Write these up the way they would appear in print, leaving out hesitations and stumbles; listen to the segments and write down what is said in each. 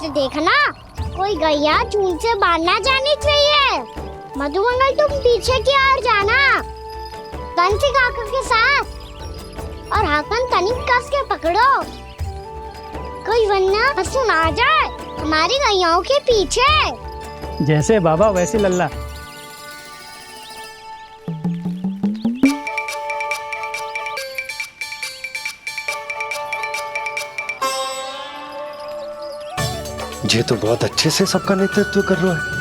से देखना, कोई गैया चून से बाहर ना जानी चाहिए। मधुमंगल तुम पीछे की ओर जाना, कंसी काका के साथ, और हाकन तनिक कस के पकड़ो, कोई वरना पशु ना आ जाए हमारी गैयाओं के पीछे। जैसे बाबा वैसे लल्ला। ये तो बहुत अच्छे से सबका नेतृत्व कर रहा है।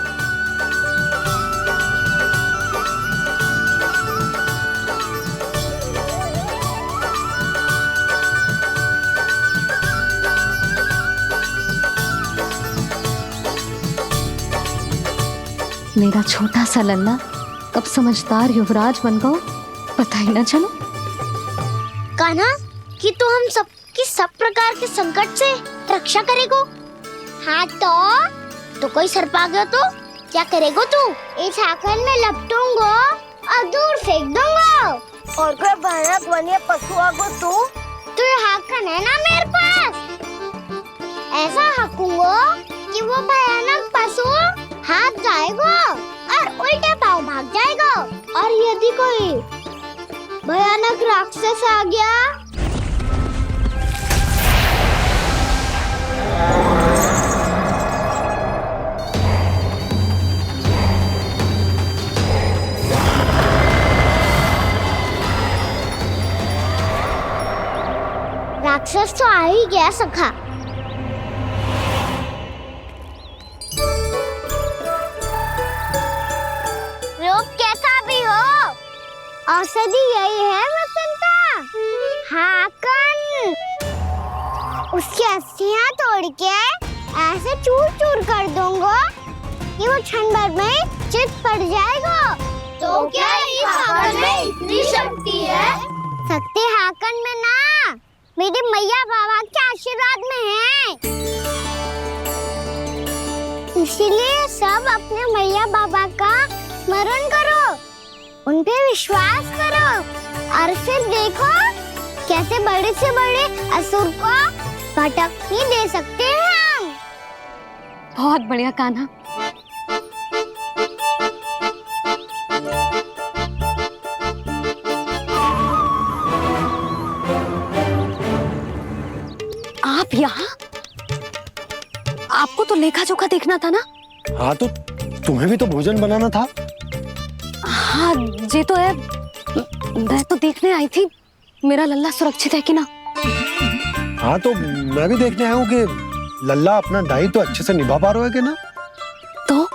मेरा छोटा सा लल्ला कब समझदार युवराज बन गो पता ही ना चलो। कान्हा कि तू हम सबकी सब प्रकार के संकट से रक्षा करेगो। हाँ तो कोई सर्प आ गया तो क्या करेगो तू? इस हाकन में लपटूंगो और दूर फेंक दूंगा। और कोई भयानक वन्य पशु आगो तो ये हाकन है ना मेरे पास, ऐसा हाकूंगो कि वो भयानक पशु हाथ जाएगा और उल्टे पांव भाग जाएगा। और यदि कोई भयानक राक्षस आ गया राक्षस तो आ ही गया सखा। रूप कैसा भी हो, औषधि यही है वसंता। हाकन उसकी अस्थियां तोड़ के ऐसे चूर चूर कर दूंगा कि वो क्षण भर में चित पड़ जाएगा। तो क्या इस हाकन में इतनी शक्ति है? शक्ति हाकन में ना, मेरे मैया बाबा के आशीर्वाद में है। इसीलिए सब अपने मैया बाबा का स्मरण करो, उन पे विश्वास करो और फिर देखो कैसे बड़े से बड़े असुर को भटक ही दे सकते हैं हम। बहुत बढ़िया कान्हा। आप यहाँ? आपको तो लेखा जोखा देखना था ना? हाँ तो तुम्हें भी तो भोजन बनाना था। हाँ ये तो है, मैं तो देखने आई थी मेरा लल्ला सुरक्षित है कि ना। हाँ तो मैं भी देखने आया हूँ कि लल्ला अपना दायित्व तो अच्छे से निभा पा रहा है कि ना। तो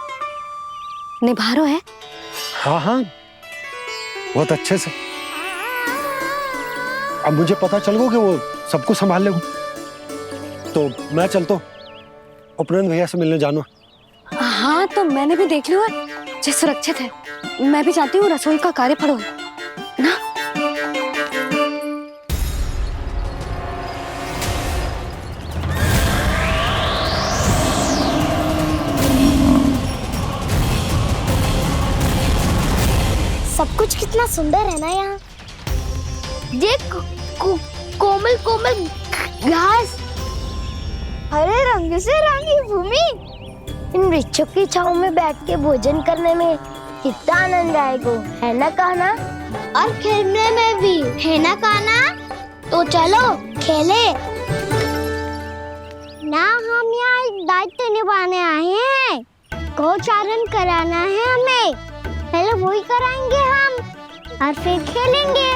निभा रहा है? हाँ हाँ बहुत अच्छे से। अब मुझे पता चल गया कि वो सबको संभाल लेगा, तो मैं चलता हूँ, उपनंद भैया से मिलने जाना। हाँ तो मैंने भी देख लिया जो सुरक्षित है। मैं भी चाहती हूँ रसोई का कार्य पड़ो ना। सब कुछ कितना सुंदर है ना यहाँ। देख कोमल कोमल घास, हरे रंग से रंगी भूमि, इन वृक्षों की छांव में बैठ के भोजन करने में कितना आनंद आएगा, है ना कान्हा? और खेलने में भी, है ना कान्हा? तो चलो खेले ना। हम यहाँ एक दायित्व निभाने आए हैं, गोचारण कराना है हमें। पहले वही कराएंगे हम और फिर खेलेंगे।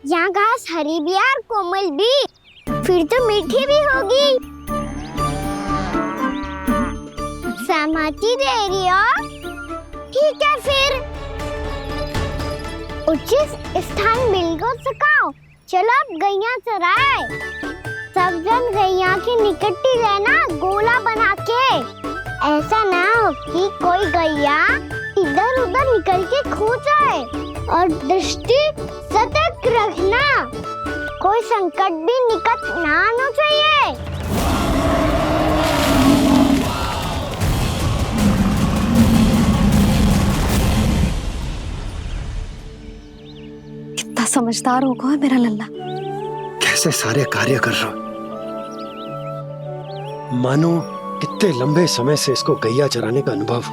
यहाँ घास हरी भी और कोमल भी, फिर तो मीठी भी होगी। सहमति दे रही हो? ठीक है फिर उचित स्थान मिल को सकाओ। चलो अब गैया चराए। सब जन गैया के निकट ही रहना, गोला बना के। ऐसा ना हो कि कोई गैया इधर उधर निकल के खो जाए। और दृष्टि सतर्क रखना, कोई संकट भी निकट ना आना चाहिए। कितना समझदार होगा है मेरा लल्ला। कैसे सारे कार्य कर रहा, मानो कितने लंबे समय से इसको गैया चराने का अनुभव।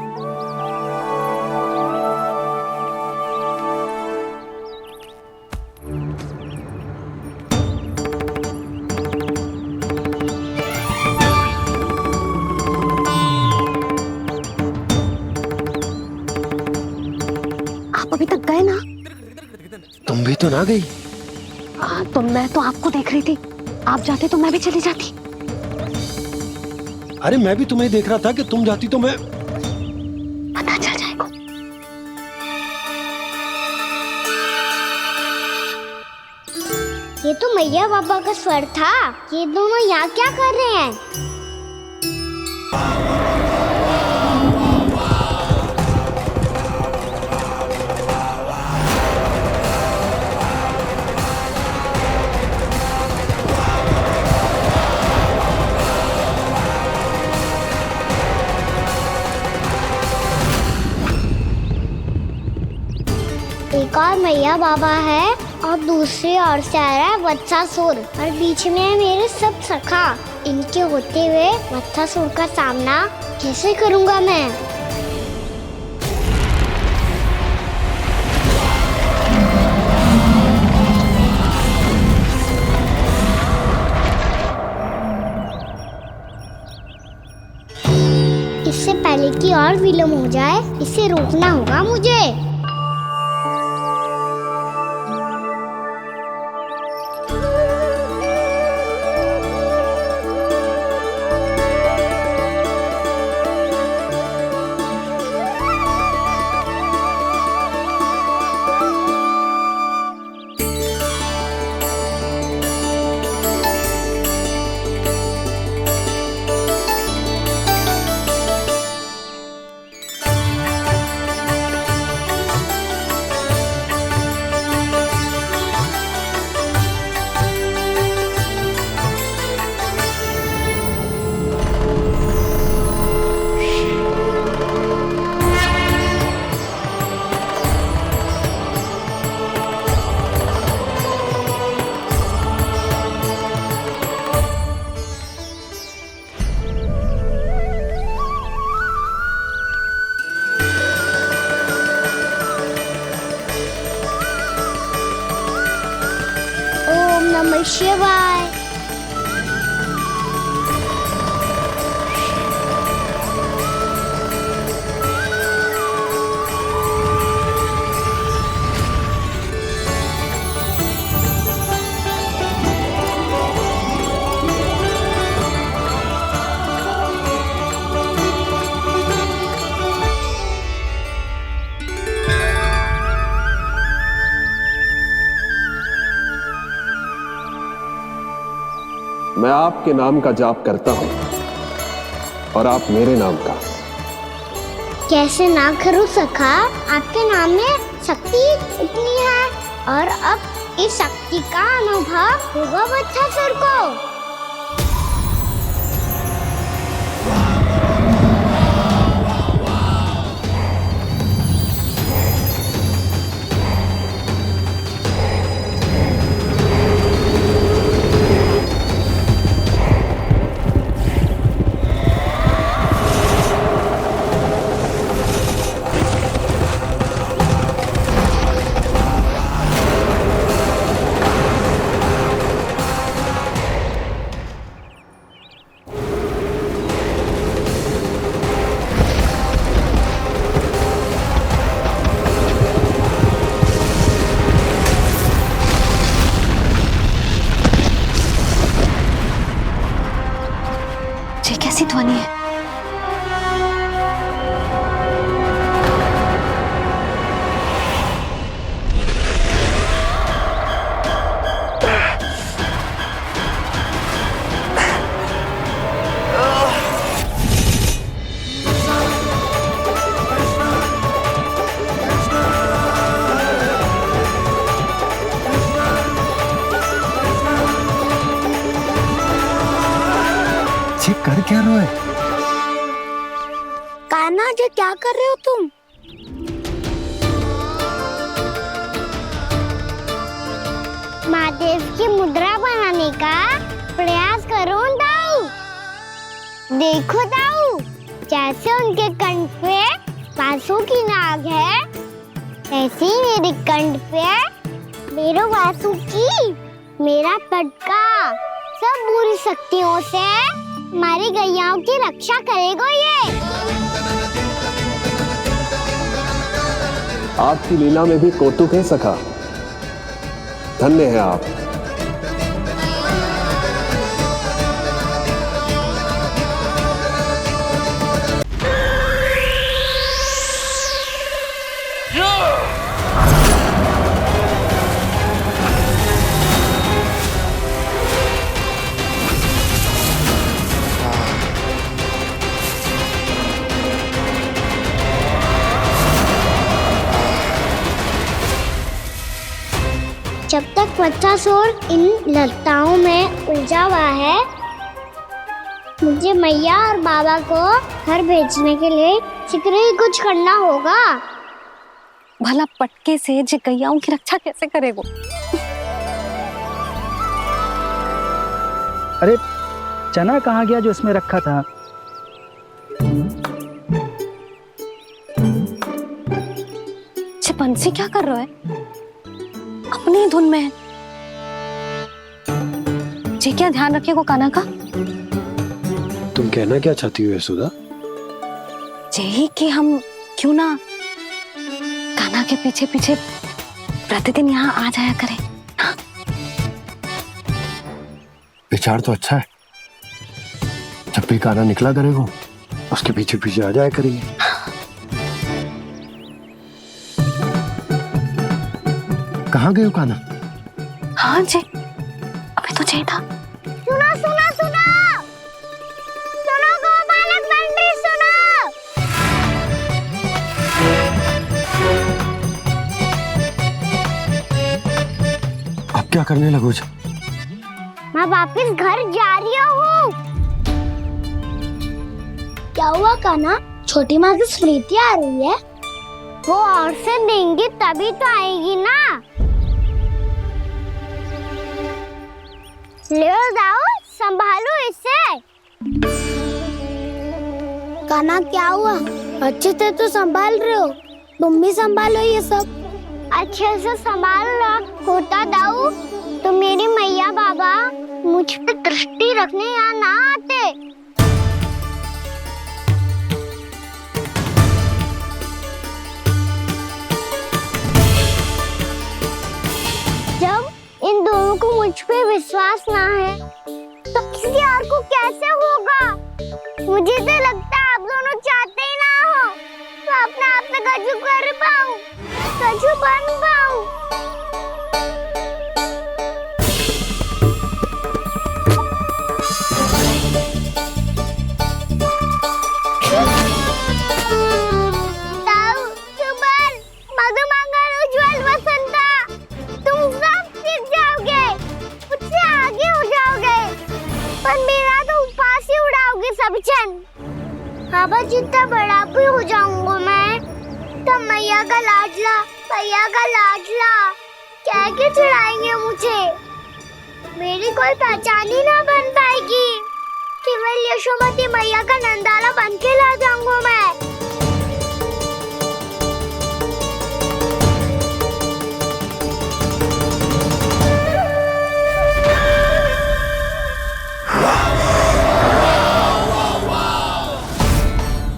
आप अभी तक गए ना? तुम भी तो ना गई। तो मैं तो आपको देख रही थी, आप जाते तो मैं भी चली जाती। अरे मैं भी तुम्हें देख रहा था कि तुम जाती तो मैं। पता चल जाएगा। ये तो मैया बाबा का स्वर था। ये दोनों यहाँ क्या कर रहे हैं? एक और मैया बाबा है और दूसरी ओर से आ रहा है वत्सासुर और बीच में है मेरे सब सखा। इनके होते हुए वत्सासुर का सामना कैसे करूंगा मैं? इससे पहले कि और विलम्ब हो जाए, इसे रोकना होगा मुझे। ओम नमः शिवाय। मैं आपके नाम का जाप करता हूं और आप मेरे नाम का। कैसे ना करूं सखा, आपके नाम में शक्ति इतनी है और अब इस शक्ति का अनुभव होगा वत्सासुर को। ये कैसी ध्वनि है? जी कर क्या रहे हो? कान्हा जी क्या कर रहे हो तुम? महादेव की मुद्रा बनाने का प्रयास करो दाऊ। देखो दाऊ, जैसे उनके कंठ पे बांसुरी की नाग है, ऐसे ही मेरे कंठ पे मेरो वासुकी, मेरा पटका, सब बुरी शक्तियों से हमारी गैयाओं की रक्षा करेगा ये। आपकी लीला में भी कौतुक है सखा। धन्य है आप। जब तक बच्चासुर इन लताओं में उलझा हुआ है, मुझे मैया और बाबा को घर भेजने के लिए शीघ्र ही कुछ करना होगा। भला पटके से जे गैयाओं की रक्षा कैसे करेगो? अरे चना कहाँ गया जो इसमें रखा था? बंसी क्या कर रहा है? अपनी धुन में है। जी क्या ध्यान रखिएगो कान्हा का। तुम कहना क्या चाहती हो यशोदा? यही कि हम क्यों ना कान्हा के पीछे पीछे प्रतिदिन यहाँ आ जाया करें। हाँ? विचार तो अच्छा है। जब भी कान्हा निकला करेगा उसके पीछे पीछे आ जाया करेंगे। कहाँ गए हो कान्हा? हाँ जी, अभी तो चाहिए था। सुनो सुनो सुनो सुनो गोपालक बंटी सुनो। आप क्या करने लगो? मैं वापस घर जा रही हूँ। क्या हुआ कान्हा? छोटी माँ की स्मृति आ रही है। वो और से देंगी तभी तो आएगी ना। ले जाओ, संभालो इसे। कान्हा क्या हुआ? अच्छे से तो संभाल रहे हो, तुम भी संभालो ये सब। अच्छे से संभाल लो होता दाऊ तो मेरी मैया बाबा मुझ पे दृष्टि रखने यहाँ ना आते। जब इन दोनों को मुझ पे विश्वास ना है तो किसी और को कैसे होगा? मुझे तो लगता है आप दोनों चाहते ही ना हो तो अपने आप पे गजू कर पाऊं, गजू बन पाऊं। बाबा जितना बड़ा भी हो जाऊंगा मैं तो मैया का लाडला कह के चिढ़ाएंगे मुझे। मेरी कोई पहचान ही ना बन पाएगी। केवल यशोमती मैया का नंदाला बन के ला जाऊंगा मैं।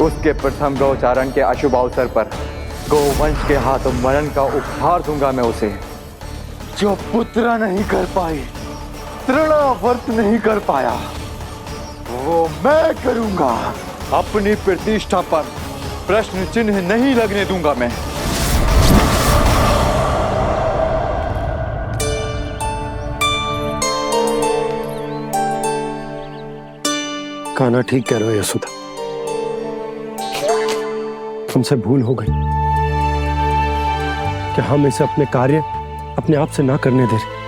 उसके प्रथम गौचारण के अशुभ अवसर पर गोवंश के हाथों मरण का उपहार दूंगा मैं उसे। जो पुत्र नहीं कर पाई, तृणावर्त नहीं कर पाया, वो मैं करूंगा। अपनी प्रतिष्ठा पर प्रश्न चिन्ह नहीं लगने दूंगा मैं। कान्हा ठीक कह रहे हो यशोदा, तुमसे भूल हो गई कि हम इसे अपने कार्य अपने आप से ना करने दे रहे,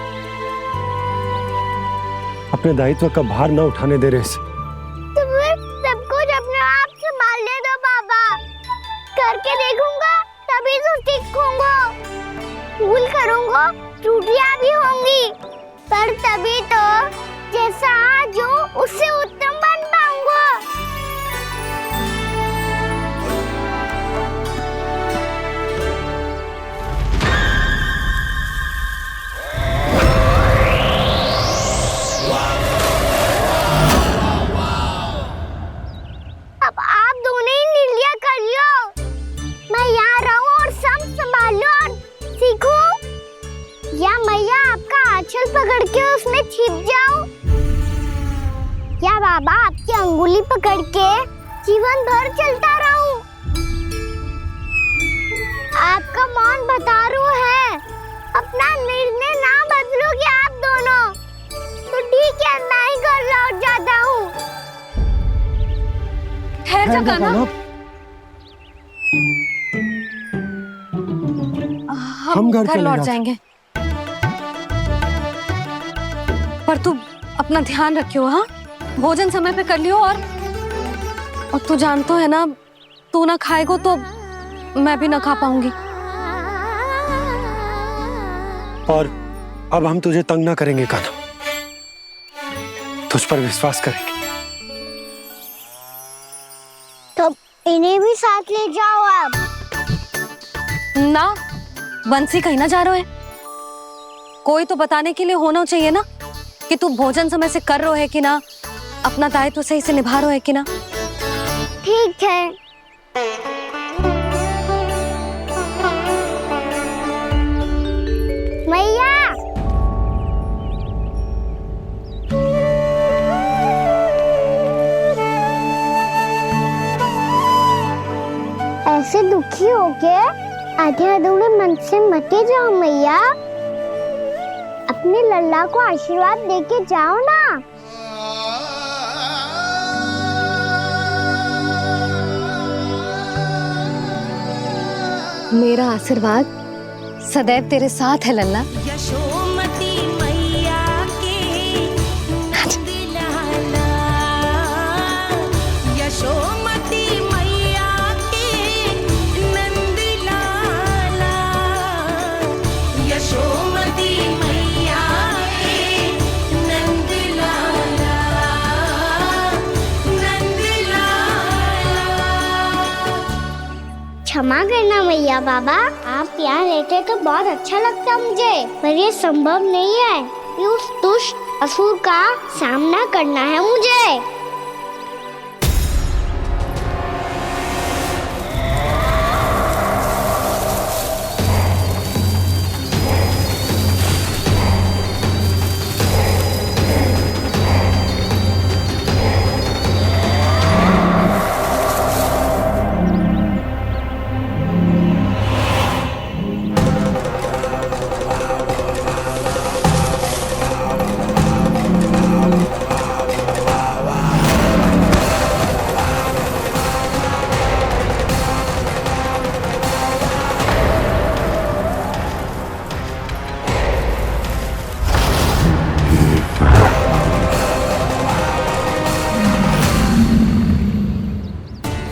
अपने दायित्व का भार ना उठाने दे रहे इसे। के देखूंगा तभी तो सीखूंगा। भूल करूंगा, त्रुटियां भी होंगी, पर तभी तो जैसा आज हूँ उससे उत्तम बन पाऊंगा। अब आप दोनों ही निर्णय कर लो। मैं यहाँ रहूं और सब संभालूं और सीखूं, या मैया आपका आंचल पकड़ के उसमें छिप जाऊं, या बाबा आपकी अंगुली पकड़ के जीवन भर चलता रहूं। आपका मौन बतारू है, अपना निर्णय ना बदलोगे आप दोनों तो ठीक है, मैं ही घर लौट जाता हूँ। ठहर जा कान्हा, हम घर चले लौट जाते। जाएंगे, पर तू अपना ध्यान रखियो। हाँ, भोजन समय पे कर लियो। और तू जानतो है ना, तू ना खाएगो तो मैं भी ना खा पाऊंगी। और अब हम तुझे तंग ना करेंगे कान्हा, तुझ पर विश्वास करेंगे। तो इन्हें भी साथ ले जाओ आप। ना, बंसी कहीं ना जा रहे है, कोई तो बताने के लिए होना चाहिए ना कि तू भोजन समय से कर रहा है कि ना, अपना दायित्व सही से निभा रहा है कि ना। ठीक है। मैया, ऐसे दुखी हो के आधे अधूरे मन से मत जाओ मैया, अपने लल्ला को आशीर्वाद देके जाओ ना। मेरा आशीर्वाद सदैव तेरे साथ है लल्ला। यशोमती मैया के नंद लाला, यशोमती मैया के नंद लाला, यशोमती मैया के नंद लाला, नंद लाला। क्षमा करना मैया बाबा, आप यहाँ रहते तो बहुत अच्छा लगता मुझे, पर ये संभव नहीं है। ये उस दुष्ट असुर का सामना करना है मुझे।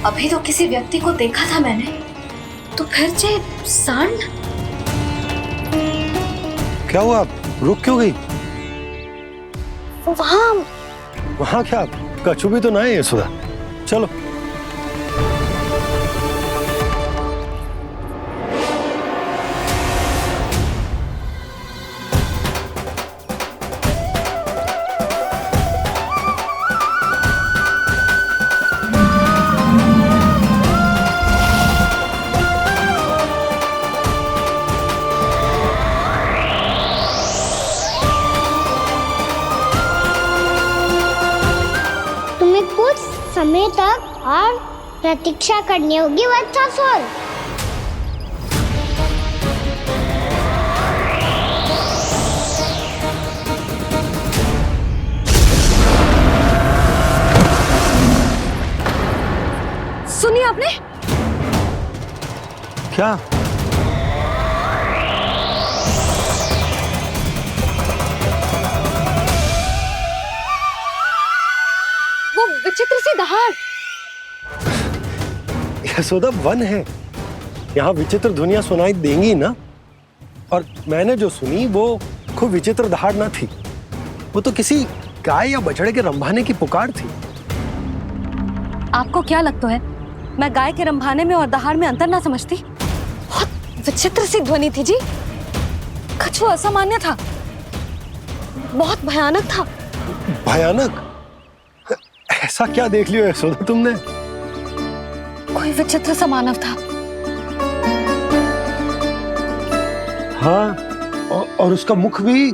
अभी तो किसी व्यक्ति को देखा था मैंने, तो फिर जे सांड। क्या हुआ, रुक क्यों गई? वहाँ क्या कछु भी तो ना है सुधा, चलो। कुछ समय तक और प्रतीक्षा करनी होगी वत्सासुर। सुनिए आपने क्या? वो विचित्र सी दहाड़। यशोदा वन है, यहाँ विचित्र ध्वनियां सुनाई देंगी ना। और मैंने जो सुनी वो खूब विचित्र दहाड़ ना थी, वो तो किसी गाय या बछड़े के रंभाने की पुकार थी। आपको क्या लगता है मैं गाय के रंभाने में और दहाड़ में अंतर ना समझती? बहुत विचित्र सी ध्वनि थी जी, कुछ वो असामान्य था, बहुत भयानक था। भयानक? ऐसा क्या देख लियो यशोदा तुमने? कोई विचित्र सा मानव था। हाँ, और उसका मुख भी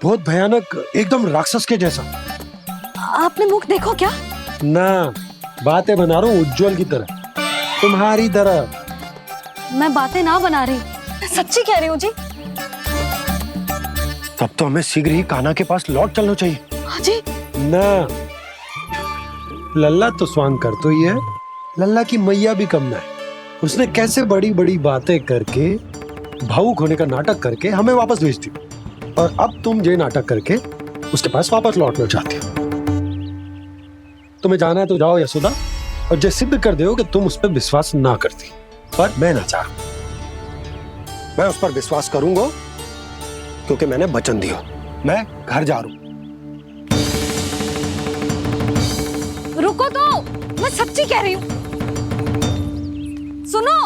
बहुत भयानक, एकदम राक्षस के जैसा। आपने मुख देखो क्या? ना, बातें बना रहा हूँ उज्जवल की तरह, तुम्हारी तरह। मैं बातें ना बना रही, मैं सच्ची कह रही हूँ जी। तब तो हमें शीघ्र ही कान्हा के पास लौट चलना चाहिए। हाँ जी। ना, लल्ला तो स्वांग कर तो ही है, लल्ला की मैया भी कम ना है। उसने कैसे बड़ी बड़ी बातें करके, भावुक होने का नाटक करके हमें वापस भेज दी, और अब तुम ये नाटक करके उसके पास वापस लौटना चाहती हो। तुम्हें जाना है तो जाओ यशोदा, और जो सिद्ध कर दो कि तुम उस पर विश्वास ना करती। पर मैं ना चाह, मैं उस पर विश्वास करूंगा क्योंकि मैंने वचन दिया। मैं घर जा रहा हूं। रुको तो, मैं सच्ची कह रही हूँ। सुनो,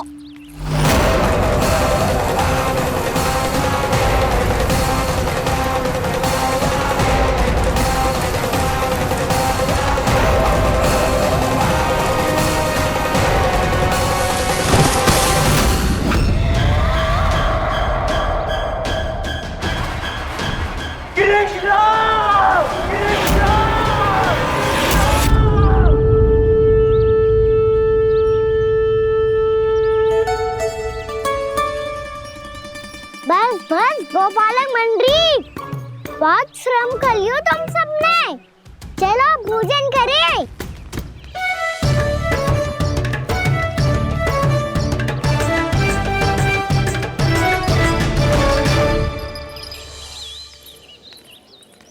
बस बस गोपालक मंडली, बहुत श्रम कर लियो तुम सबने। चलो भोजन करें।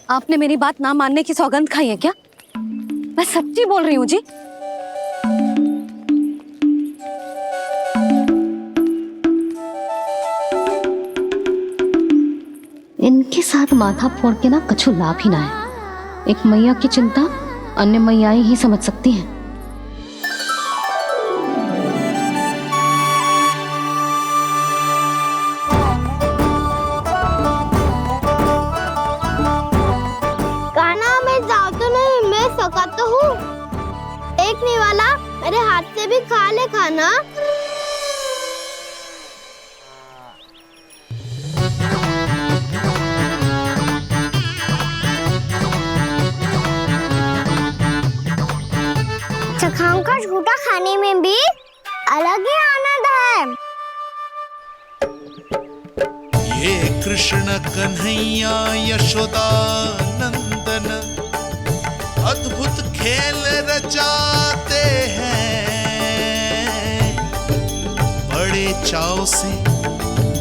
आपने मेरी बात ना मानने की सौगंध खाई है क्या? मैं सच्ची बोल रही हूँ जी। इनके साथ माथा फोड़ के ना कछु लाभ ही ना है। एक मैया की चिंता अन्य मैयाएं ही समझ सकती हैं। कान्हा, मैं जाऊँ तो नहीं, मैं सका तो हूँ। एक नहीं वाला मेरे हाथ से भी खा ले खाना। चखाओं का झूठा खाने में भी अलग ही आनंद है। ये कृष्ण कन्हैया यशोदा नंदन अद्भुत खेल रचाते हैं, बड़े चाव से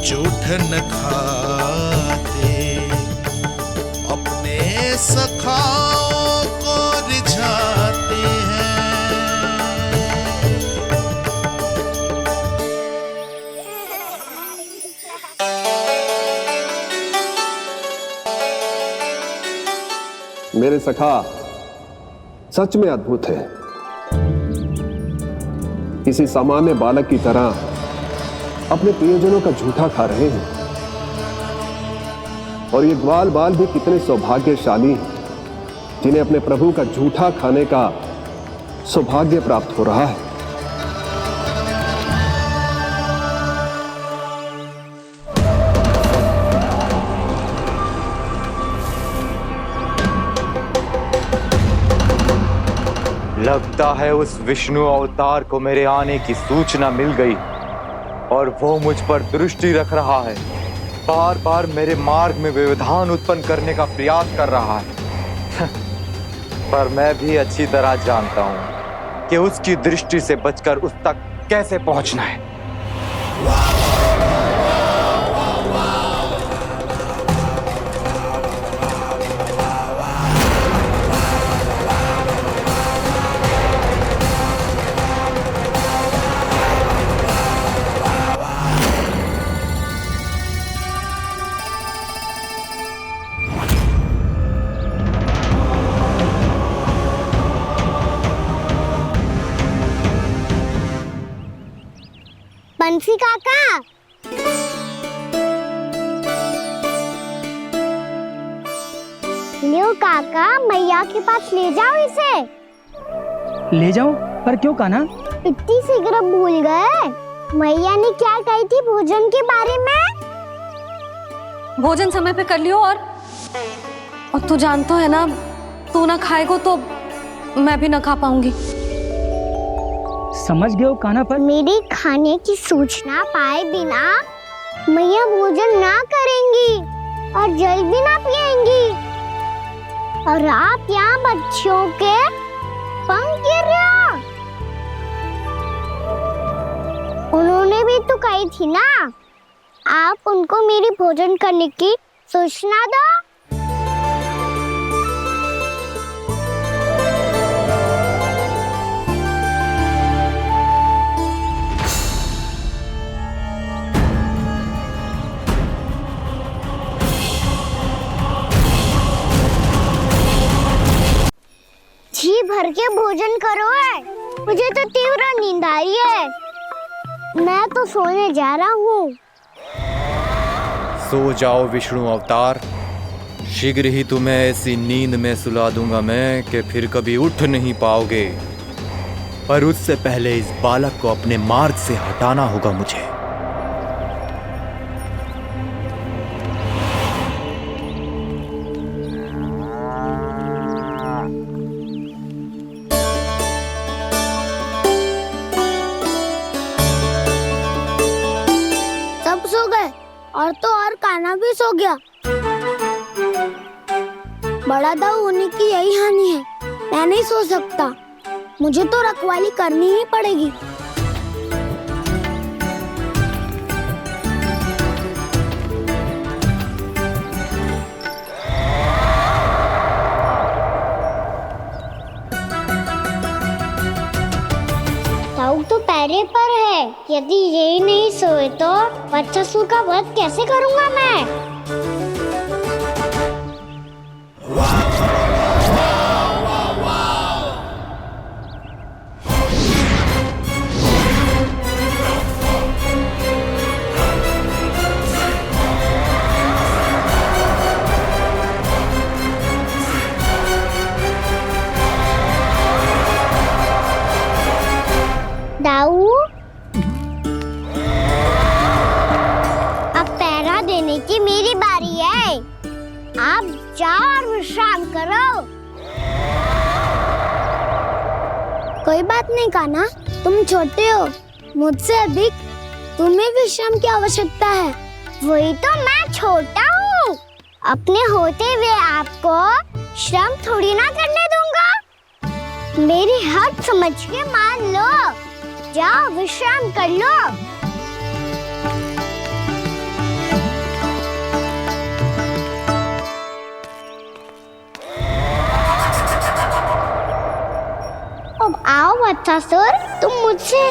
जूठन खाते, अपने सखाओं को रिझाते हैं। मेरे सखा सच में अद्भुत है। किसी सामान्य बालक की तरह अपने प्रियजनों का झूठा खा रहे हैं, और ये ग्वाल बाल भी कितने सौभाग्यशाली हैं जिन्हें अपने प्रभु का झूठा खाने का सौभाग्य प्राप्त हो रहा है। लगता है उस विष्णु अवतार को मेरे आने की सूचना मिल गई और वो मुझ पर दृष्टि रख रहा है। बार बार मेरे मार्ग में व्यवधान उत्पन्न करने का प्रयास कर रहा है। पर मैं भी अच्छी तरह जानता हूं कि उसकी दृष्टि से बचकर उस तक कैसे पहुंचना है। बंसी काका। लियो काका, मैया के पास ले जाओ इसे। ले जाऊं? पर क्यों कान्हा? इतनी शीघ्र भूल गए? मैया ने क्या कही थी भोजन के बारे में? भोजन समय पे कर लियो। और तू जानता है ना, तू ना खाएगा तो मैं भी ना खा पाऊंगी। समझ गए हो कान्हा? पर मेरी खाने की सूचना पाए बिना मैया भोजन ना करेंगी और जल भी ना पिएंगी। और आप यहाँ बच्चों के पंख गिर रहे हो। उन्होंने भी तो कही थी ना, आप उनको मेरी भोजन करने की सूचना दो। जी भर के भोजन करो है, मुझे तो तीव्र नींद आई है। मैं तो सोने जा रहा हूँ। सो जाओ विष्णु अवतार, शीघ्र ही तुम्हें ऐसी नींद में सुला दूंगा मैं कि फिर कभी उठ नहीं पाओगे। पर उससे पहले इस बालक को अपने मार्ग से हटाना होगा मुझे। सब सो गए और तो और कान्हा भी सो गया। बड़ा दाऊ होने की यही हानि है, मैं नहीं सो सकता। मुझे तो रखवाली करनी ही पड़ेगी। दाऊ तो पैरे पर है। यदि यही नहीं सोए तो बच्चासुर का वध कैसे करूंगा मैं? दाऊ, अब पहरा देने की मेरी बारी है। आप जाओ और विश्राम करो। कोई बात नहीं कान्हा, तुम छोटे हो, मुझसे अधिक तुम्हें विश्राम की आवश्यकता है। वही तो मैं छोटा हूँ, अपने होते हुए आपको श्रम थोड़ी ना करने दूंगा। मेरी हद समझ के मान लो। जाओ विश्राम कर लो। अब आओ बच्चासुर, तुम मुझसे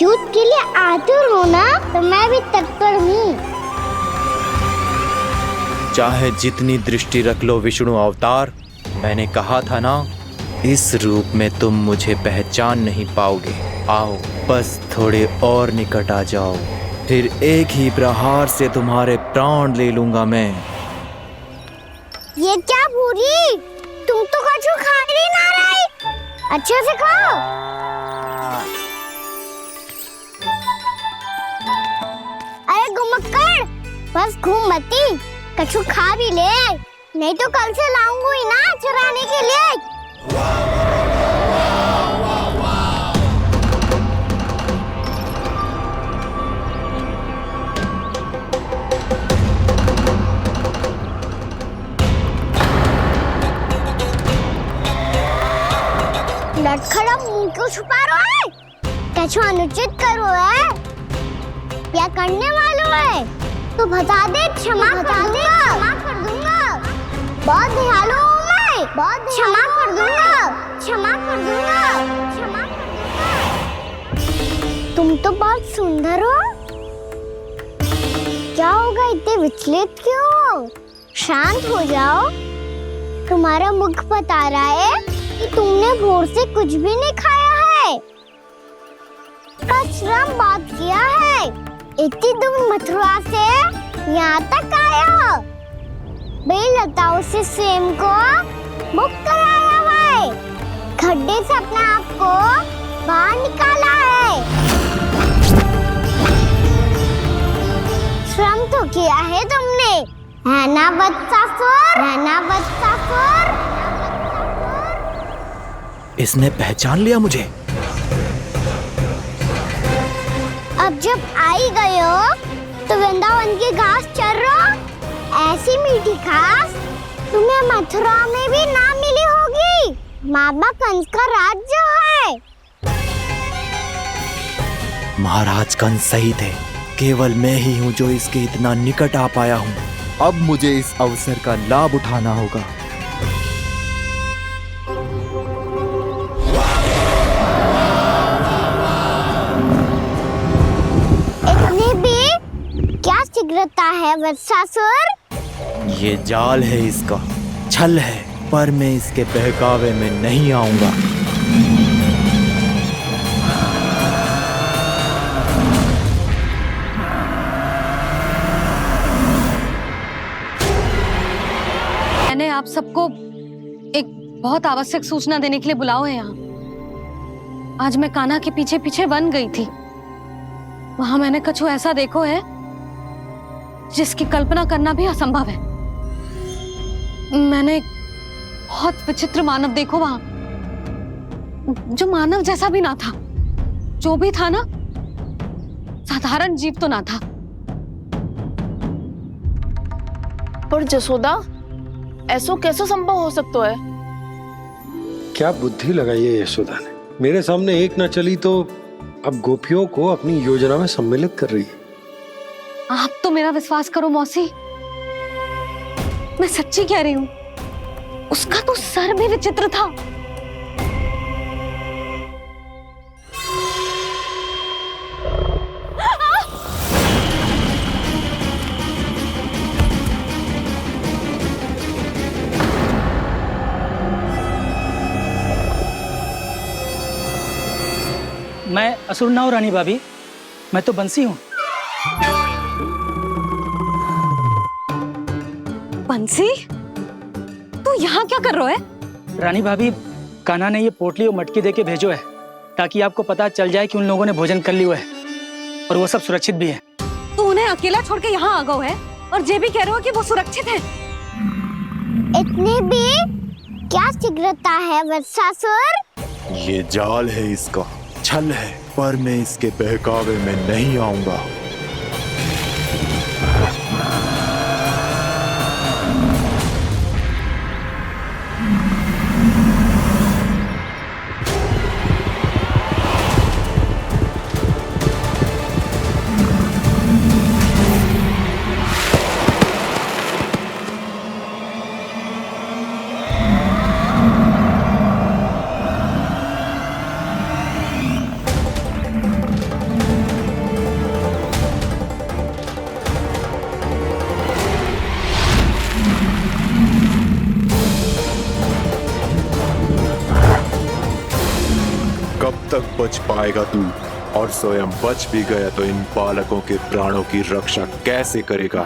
युद्ध के लिए आतुर हो ना, तो मैं भी तत्पर हूँ। चाहे जितनी दृष्टि रख लो विष्णु अवतार, मैंने कहा था ना, इस रूप में तुम मुझे पहचान नहीं पाओगे। आओ बस थोड़े और निकट आ जाओ, फिर एक ही प्रहार से तुम्हारे प्राण ले लूंगा मैं। ये क्या भूरी, तुम तो कछु खा ही ना रही। अच्छे से खाओ। अरे गुमक्कड़, बस घूम मती, कछु खा भी ले, नहीं तो कल से लाऊंगी ही ना चराने के लिए। लटखड़ा मुंह क्यों छुपा रहा है? कछु अनुचित करो है या करने वालों है तो बता दे, क्षमा कर दूंगा। बहुत दयालु हूँ मैं, बहुत क्षमा कर दूंगा। तुम तो बहुत सुंदर हो। क्या होगा, इतने विचलित क्यों हो? शांत हो जाओ। तुम्हारा मुख बता रहा है कि तुमने भोर से कुछ भी नहीं खाया है, का श्रम बहुत किया है। इतनी दूर मथुरा से यहाँ तक आए हो? बेलताओं से स्वयं को मुक्त कराया हुआ है, खड्डे से अपने आप को बाहर निकाला है। श्रम तो किया है तुमने, है ना वत्सासुर? है ना वत्सासुर? इसने पहचान लिया मुझे। अब जब आई गए हो तो वृंदावन की घास चर रहो। ऐसी मीठी घास तुम्हें मथुरा में भी ना मिली होगी। बाबा कंस का राज्य है। महाराज कंस सही थे, केवल मैं ही हूँ जो इसके इतना निकट आ पाया हूँ। अब मुझे इस अवसर का लाभ उठाना होगा। इतनी भी क्या शीघ्रता है वत्सासुर? ये जाल है इसका, छल है, पर मैं इसके बहकावे में नहीं आऊंगा। मैंने आप सबको एक बहुत आवश्यक सूचना देने के लिए बुलाओ है यहाँ। आज मैं कान्हा के पीछे पीछे वन गई थी। वहां मैंने कछु ऐसा देखो है जिसकी कल्पना करना भी असंभव है। मैंने बहुत विचित्र मानव देखो वहां, जो मानव जैसा भी ना था। जो भी था ना, साधारण जीव तो ना था। पर जसोदा, ऐसो कैसे संभव हो सकता है? क्या बुद्धि लगाई है यशोदा ने। मेरे सामने एक ना चली तो अब गोपियों को अपनी योजना में सम्मिलित कर रही है। आप तो मेरा विश्वास करो मौसी, मैं सच्ची कह रही हूँ। उसका तो सर भी विचित्र था। मैं असुर ना हूं रानी भाभी, मैं तो बंसी हूँ। बंसी, तू यहाँ क्या कर रहा है? रानी भाभी, कान्हा ने ये पोटली और मटकी देके भेजो है ताकि आपको पता चल जाए कि उन लोगों ने भोजन कर लिया है और वो सब सुरक्षित भी है। तू उन्हें अकेला छोड़ के यहाँ आ गए है और ये भी कह रहे हो कि वो सुरक्षित है। इतनी भी क्या शीघ्रता है वत्सासुर? ये जाल है इसका, छल है, पर मैं इसके बहकावे में नहीं आऊंगा। तक बच पाएगा तू, और स्वयं बच भी गया तो इन बालकों के प्राणों की रक्षा कैसे करेगा?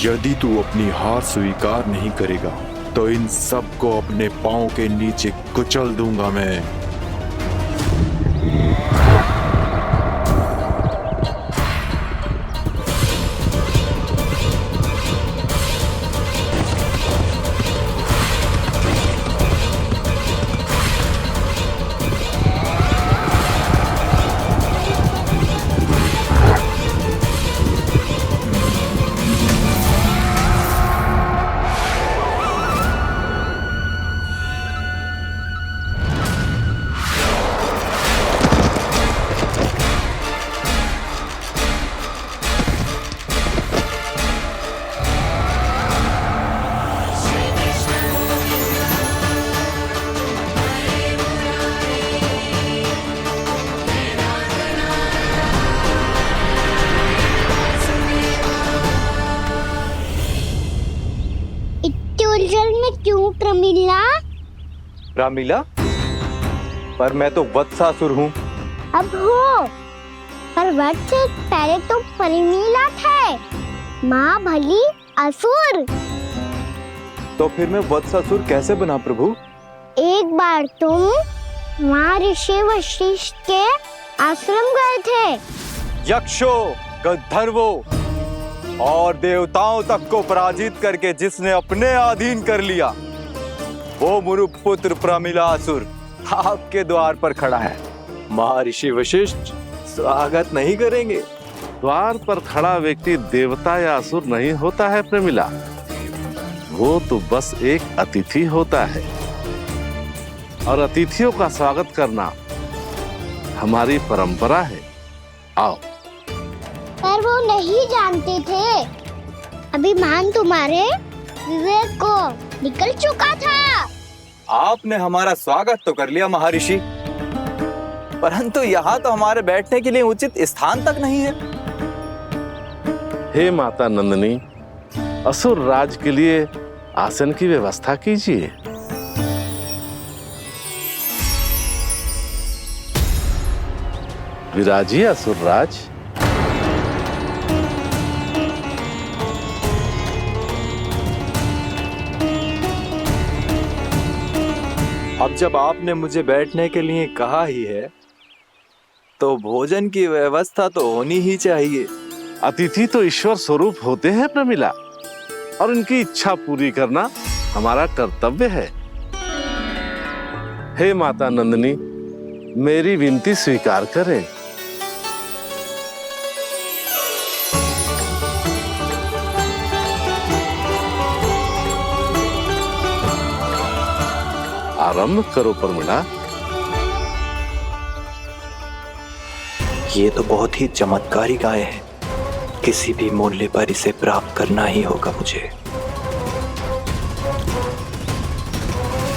यदि तू अपनी हार स्वीकार नहीं करेगा तो इन सबको अपने पांव के नीचे कुचल दूंगा मैं। क्यों प्रमिला? रामलीला, पर मैं तो वत्सासुर हूँ, अब हो, पर वट से पहले तो परिमीला थे, माँ भली असुर। तो फिर मैं वत्सासुर कैसे बना प्रभु? एक बार तुम वहाँ ऋषि वशिष्ठ के आश्रम गए थे। यक्षों, गंधर्वों और देवताओं तक को पराजित करके जिसने अपने अधीन कर लिया, वो मुरुपुत्र प्रमिलासुर आपके द्वार पर खड़ा है। महर्षि वशिष्ठ स्वागत नहीं करेंगे? द्वार पर खड़ा व्यक्ति देवता या असुर नहीं होता है प्रमिला, वो तो बस एक अतिथि होता है, और अतिथियों का स्वागत करना हमारी परंपरा है। आओ। पर वो नहीं जानते थे, अभिमान तुम्हारे विवेक को निकल चुका था। आपने हमारा स्वागत तो कर लिया महर्षि, परंतु यहाँ तो हमारे बैठने के लिए उचित स्थान तक नहीं है। हे माता नंदिनी, असुर राज के लिए आसन की व्यवस्था कीजिए। विराजिए असुर राज। अब जब आपने मुझे बैठने के लिए कहा ही है, तो भोजन की व्यवस्था तो होनी ही चाहिए। अतिथि तो ईश्वर स्वरूप होते हैं प्रमिला, और उनकी इच्छा पूरी करना हमारा कर्तव्य है। हे माता नंदिनी, मेरी विनती स्वीकार करें। आरंभ करो प्रमिला। ये तो बहुत ही चमत्कारी गाय है, किसी भी मूल्य पर इसे प्राप्त करना ही होगा मुझे।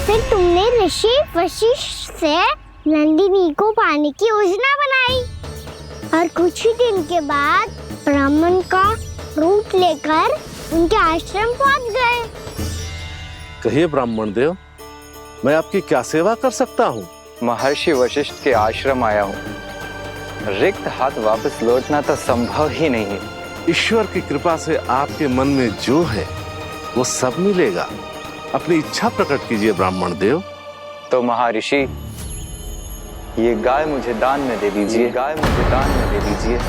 फिर तुमने ऋषि वशिष्ठ से नंदिनी को पाने की योजना बनाई, और कुछ ही दिन के बाद ब्राह्मण का रूप लेकर उनके आश्रम पहुंच गए। कहिए ब्राह्मण देव, मैं आपकी क्या सेवा कर सकता हूँ? महर्षि वशिष्ठ के आश्रम आया हूँ। रिक्त हाथ वापस लौटना तो संभव ही नहीं है। ईश्वर की कृपा से आपके मन में जो है वो सब मिलेगा। अपनी इच्छा प्रकट कीजिए ब्राह्मण देव। तो महर्षि, ये गाय मुझे दान में दे दीजिए। गाय मुझे दान में दे दीजिए।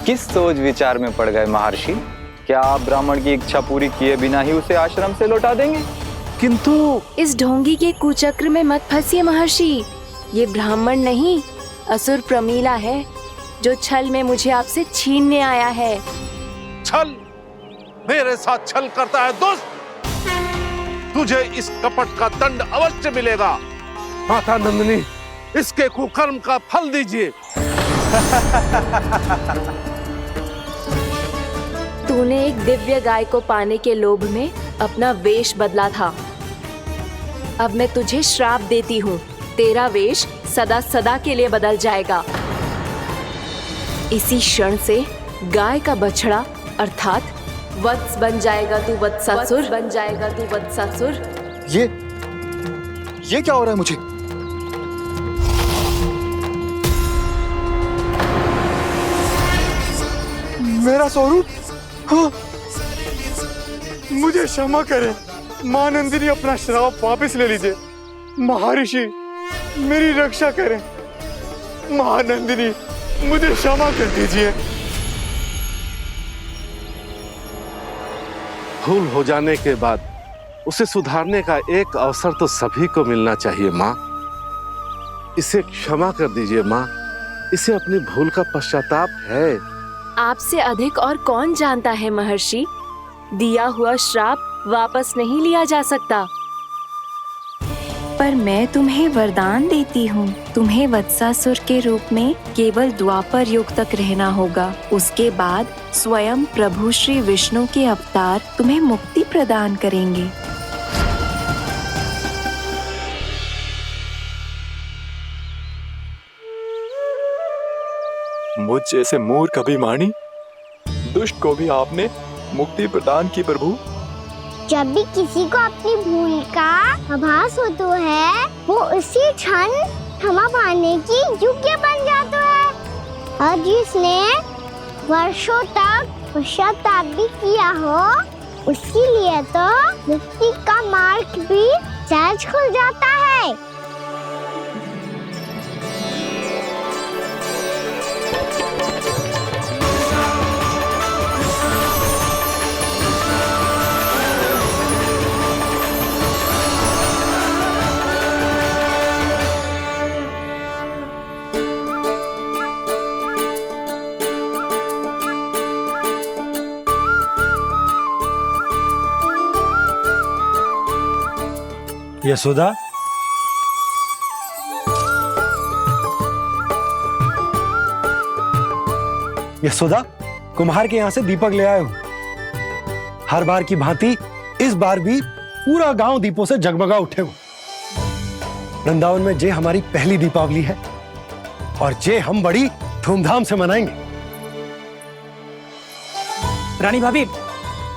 किस सोच विचार में पड़ गए महर्षि? क्या आप ब्राह्मण की इच्छा पूरी किए बिना ही उसे आश्रम से लौटा देंगे? किंतु इस ढोंगी के कुचक्र में मत फंसिए महर्षि। ये ब्राह्मण नहीं, असुर प्रमीला है, जो छल में मुझे आपसे छीनने आया है। छल? मेरे साथ छल करता है दुष्ट? तुझे इस कपट का दंड अवश्य मिलेगा। माता नंदिनी, इसके कुकर्म का फल दीजिए। तूने एक दिव्य गाय को पाने के लोभ में अपना वेश बदला था। अब मैं तुझे श्राप देती हूँ, तेरा वेश सदा सदा के लिए बदल जाएगा। इसी क्षण से गाय का बछड़ा अर्थात वत्स बन जाएगा तू वत्सासुर, बन जाएगा तू वत्सासुर। ये क्या हो रहा है मुझे? मेरा स्वरूप? हाँ। मुझे क्षमा करें मां नंदिनी, अपना श्राप वापस ले लीजिए। महर्षि, मेरी रक्षा करें। मां नंदिनी, मुझे क्षमा कर दीजिए। भूल हो जाने के बाद उसे सुधारने का एक अवसर तो सभी को मिलना चाहिए माँ। इसे क्षमा कर दीजिए माँ, इसे अपनी भूल का पश्चाताप है। आपसे अधिक और कौन जानता है महर्षि, दिया हुआ श्राप वापस नहीं लिया जा सकता। पर मैं तुम्हें वरदान देती हूँ, तुम्हें वत्सासुर के रूप में केवल द्वापर युग तक रहना होगा। उसके बाद स्वयं प्रभु श्री विष्णु के अवतार तुम्हें मुक्ति प्रदान करेंगे। मुझ जैसे मूर्ख अभिमानी दुष्ट को भी आपने मुक्ति प्रदान की प्रभु। जब भी किसी को अपनी भूल का आभास होता है, वो उसी क्षण क्षमा पाने की योग्य बन जाता है। और जिसने वर्षों तक पश्चाताप भी किया हो, उसके लिए तो मुक्ति का मार्ग भी सहज खुल जाता है। यशोदा, यशोदा, कुम्हार के यहाँ से दीपक ले आए हूं। हर बार की भांति इस बार भी पूरा गांव दीपों से जगमगा उठे हो। वृंदावन में जे हमारी पहली दीपावली है और जे हम बड़ी धूमधाम से मनाएंगे। रानी भाभी,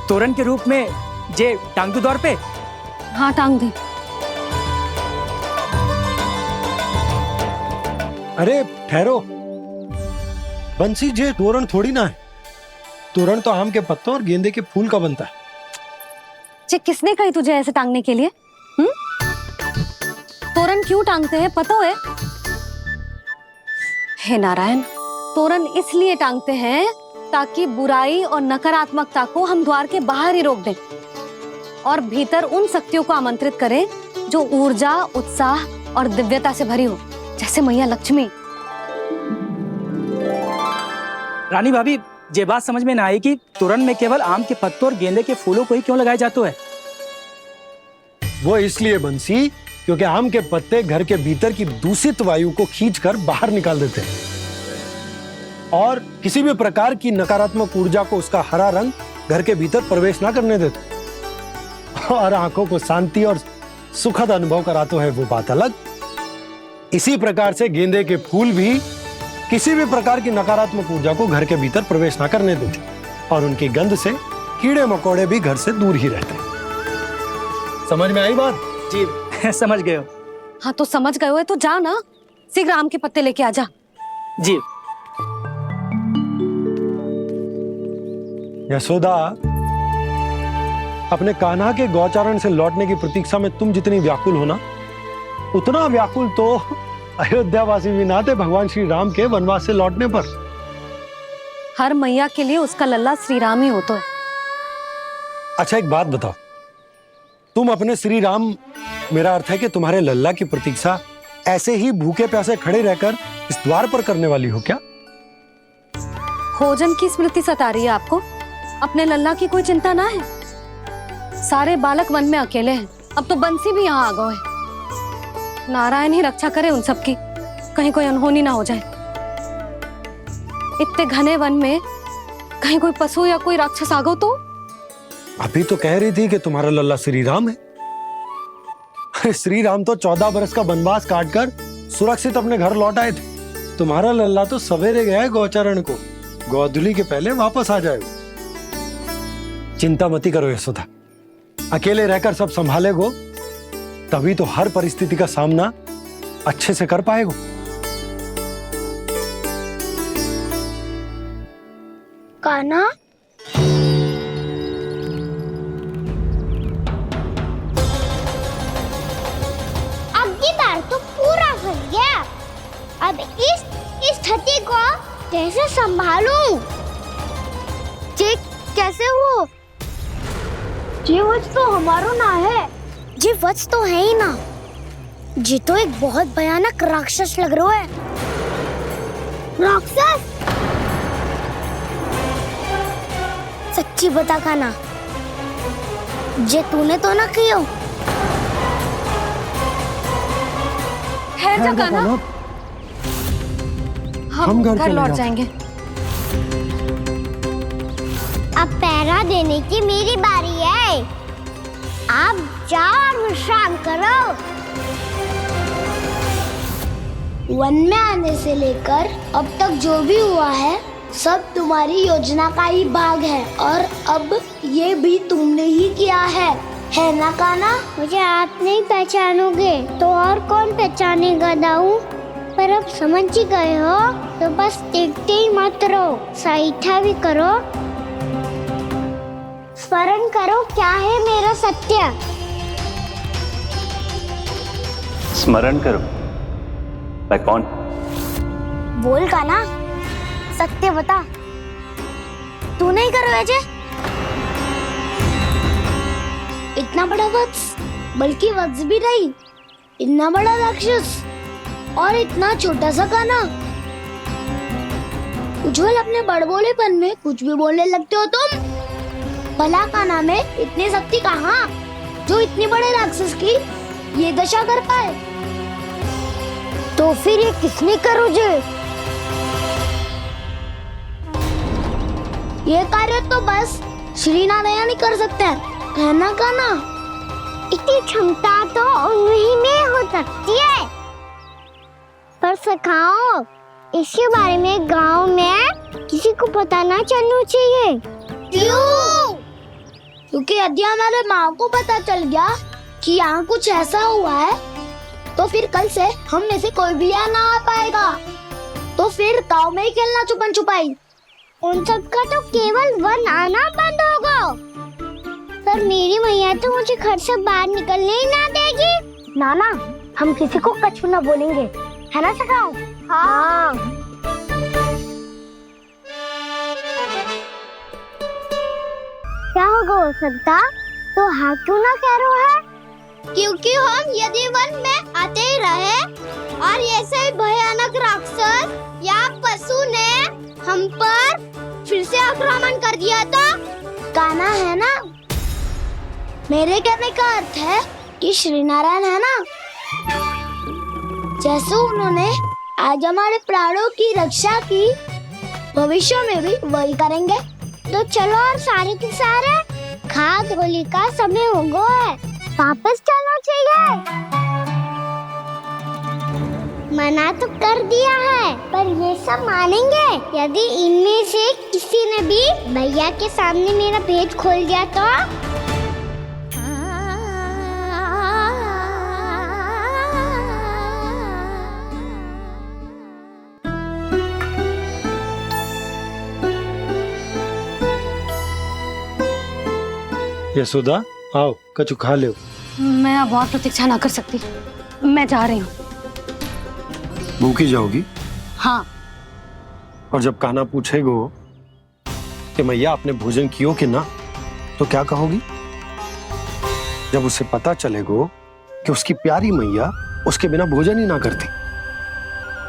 तोरण के रूप में जे टांग दो दौर पे। हाँ, टांग दे। अरे ठहरो, बंसी, जे तोरण थोड़ी ना है। तोरण तो आम के पत्तों और गेंदे के फूल का बनता है। जे किसने कही तुझे ऐसे टांगने के लिए? तोरण क्यों टांगते हैं पता है? हे नारायण, तोरण इसलिए टांगते हैं ताकि बुराई और नकारात्मकता को हम द्वार के बाहर ही रोक दें और भीतर उन शक्तियों को आमंत्रित करें जो ऊर्जा, उत्साह और दिव्यता से भरी हो, जैसे मैया लक्ष्मी। रानी भाभी, ये बात समझ में ना आई कि तोरण में केवल आम के पत्तों और गेंदे के फूलों को ही क्यों लगाया जाता है? वो इसलिए बंसी, क्योंकि आम के पत्ते घर के भीतर की दूषित वायु को खींचकर बाहर निकाल देते हैं और किसी भी प्रकार की नकारात्मक ऊर्जा को उसका हरा रंग घर के भीतर प्रवेश ना करने देते और आंखों को शांति और सुखद अनुभव कराता है, वो बात अलग। इसी प्रकार से गेंदे के फूल भी किसी भी प्रकार की नकारात्मक ऊर्जा को घर के भीतर प्रवेश ना करने देते और उनकी गंध से कीड़े मकोड़े भी घर से दूर ही रहते हैं। समझ में आई बात? जी समझ गए हो। हाँ तो समझ गए हो तो जा ना, शीघ्र आम के पत्ते लेके आ जा। जी। यशोदा, अपने कान्हा के गौचारण से लौटने की प्रतीक्षा में तुम जितनी व्याकुल हो ना, उतना व्याकुल तो अयोध्यावासी भी ना थे भगवान श्री राम के वनवास से लौटने पर। हर मैया के लिए उसका लल्ला श्री राम ही होता है। अच्छा एक बात बताओ, तुम अपने श्री राम, मेरा अर्थ है कि तुम्हारे लल्ला की प्रतीक्षा ऐसे ही भूखे प्यासे खड़े रहकर इस द्वार पर करने वाली हो क्या? भोजन की स्मृति सता रही है आपको? अपने लल्ला की कोई चिंता ना है। सारे बालक वन में अकेले हैं, अब तो बंसी भी यहाँ आ गए हैं। नारायण ही रक्षा करे उन सबकी, कहीं कोई अनहोनी ना हो जाए। इतने घने वन में कहीं कोई पशु या कोई राक्षस आ गो तो? अभी तो कह रही थी कि तुम्हारा लल्ला श्री राम है। श्री राम तो 14 बरस का वनवास काटकर सुरक्षित अपने घर लौट आए थे। तुम्हारा लल्ला तो सवेरे गया है गौचरण को, गोधूली के पहले वापस आ जाएगा। चिंता मती करो यशोदा, अकेले रहकर सब संभालेगो तभी तो हर परिस्थिति का सामना अच्छे से कर पाएगो। कान्हा, अब की बार तो पूरा फंस गया। अब इस स्थिति को कैसे संभालूं? जे कैसे हो? जे वच तो हमारो ना है। जे वच तो है ही ना। जी तो एक बहुत भयानक राक्षस लग रहा है। राक्षस? सच्ची बता कान्हा, जे तूने तो ना कियो? ठहर जा कान्हा, हम घर लौट जाएंगे। अब पहरा देने की मेरी बारी है। आप जाओ और विश्राम करो। वन में आने से लेकर अब तक जो भी हुआ है सब तुम्हारी योजना का ही भाग है और अब ये भी तुमने ही किया है। है ना काना? मुझे आप नहीं पहचानोगे तो और कौन पहचानेगा दाऊ? पर अब समझ ही गए हो तो बस देखते ही मत रहो, साइठा भी करो, स्मरण करो क्या है मेरा सत्य। स्मरण करो? मैं कौन? बोल काना, सत्य बता। तू नहीं करो अजय? इतना बड़ा वत्स, बल्कि वत्स भी नहीं, इतना बड़ा राक्षस और इतना छोटा सा काना। उज्जवल अपने बड़बोलेपन में कुछ भी बोलने लगते हो तुम। भला काना में इतनी शक्ति कहाँ जो इतने बड़े राक्षस की ये दशा कर पाए? तो फिर ये किसने करो जे? ये कार्य तो बस श्री नारायण ही कर सकते हैं, है ना काना? इतनी क्षमता तो उन्हीं में हो सकती है, पर सखाओ इसके बारे में गांव में किसी को पता ना चलना चाहिए। क्यों? क्योंकि यदि हमारे माँ को पता चल गया कि यहाँ कुछ ऐसा हुआ है तो फिर कल से हम में से कोई भी यहाँ ना आ पाएगा। तो फिर गांव में ही खेलना छुपन छुपाई। उन सब का तो केवल वन आना बंद होगा, पर मेरी मैया तो मुझे घर से बाहर निकलने ही ना देगी। नाना, हम किसी को कछु ना बोलेंगे, है ना सखाओ? हाँ। क्या होगा हो सकता? तो हाँ क्यों ना कह रहा है? क्योंकि हम यदि वन में आते ही रहे और ऐसे भयानक राक्षस या पशु ने हम पर फिर से आक्रमण कर दिया तो काना, है ना? मेरे कहने का अर्थ है कि श्री नारायण है ना, जैसे उन्होंने आज हमारे प्राणों की रक्षा की, भविष्य में भी वही करेंगे। तो चलो और सारे के सारे खाद होली का समय हो गया है, वापस चलना चाहिए। मना तो कर दिया है, पर ये सब मानेंगे यदि इनमें से किसी ने भी भैया के सामने मेरा भेद खोल दिया तो? यशोदा, आओ कछु खा लो। मैं अब और प्रतीक्षा ना कर सकती, मैं जा रही हूँ। भूखी जाओगी? हाँ। और जब कान्हा पूछेगो कि मैया आपने भोजन कियो कि ना, तो क्या कहोगी? जब उसे पता चलेगो कि उसकी प्यारी मैया उसके बिना भोजन ही ना करती,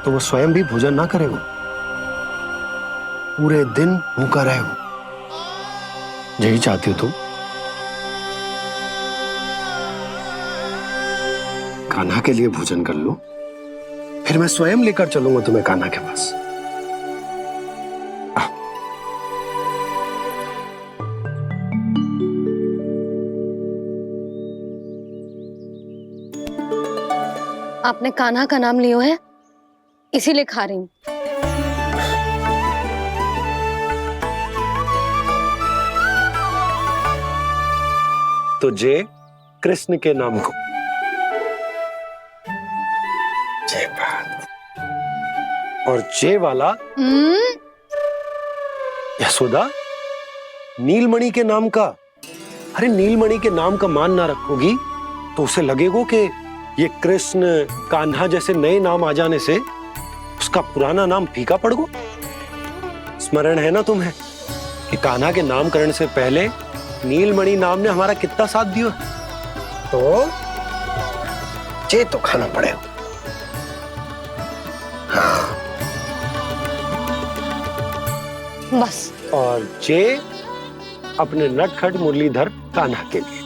तो वो स्वयं भी भोजन ना करेगो, पूरे दिन भूखा रहेगो। यही चाहती हो तुम? कान्हा के लिए भोजन कर लो, फिर मैं स्वयं लेकर चलूंगा तुम्हें कान्हा के पास। आपने कान्हा का नाम लियो है, इसीलिए खा रही हूँ। तो जय कृष्ण के नाम को। जय बात। और जय वाला यशोदा, नीलमणि के नाम का। अरे नीलमणि के नाम का मान ना रखोगी तो उसे लगेगा कि ये कृष्ण कान्हा जैसे नए नाम आ जाने से उसका पुराना नाम फीका पड़ गो। स्मरण है ना तुम्हें कि कान्हा के नामकरण से पहले नीलमणि नाम ने हमारा कितना साथ दिया? तो जे तो खाना पड़ेगा। हाँ। बस। और जे अपने नटखट मुरलीधर कान्हा के लिए।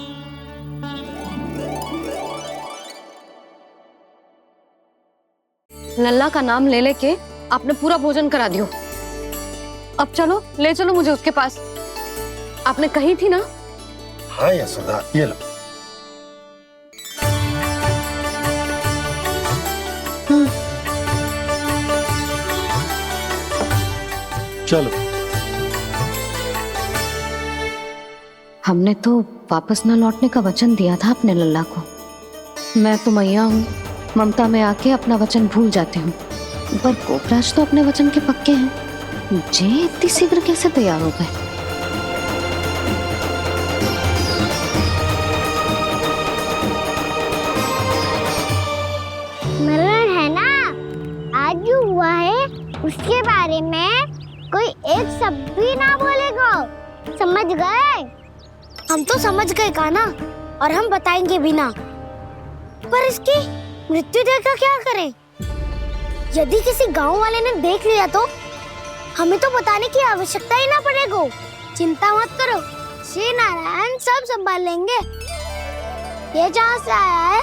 लल्ला का नाम ले लेके आपने पूरा भोजन करा दियो। अब चलो, ले चलो मुझे उसके पास। आपने कही थी ना? हाँ यशोदा, ये लो। चलो। हमने तो वापस न लौटने का वचन दिया था अपने लल्ला को। मैं तो मैया हूँ, ममता में आके अपना वचन भूल जाती हूँ, पर गोपराज तो अपने वचन के पक्के हैं। जे इतनी शीघ्र कैसे तैयार हो गए? मरण है ना, आज जो हुआ है उसके बारे में कोई एक शब्द भी ना बोलेगा, समझ गए? हम तो समझ गए कान्हा, और हम बताएंगे भी ना। पर इसकी मृत्यु देखकर क्या करें? यदि किसी गांव वाले ने देख लिया तो हमें तो बताने की आवश्यकता ही ना पड़ेगा। चिंता मत करो, श्री नारायण सब संभाल लेंगे। ये जहाँ से आया है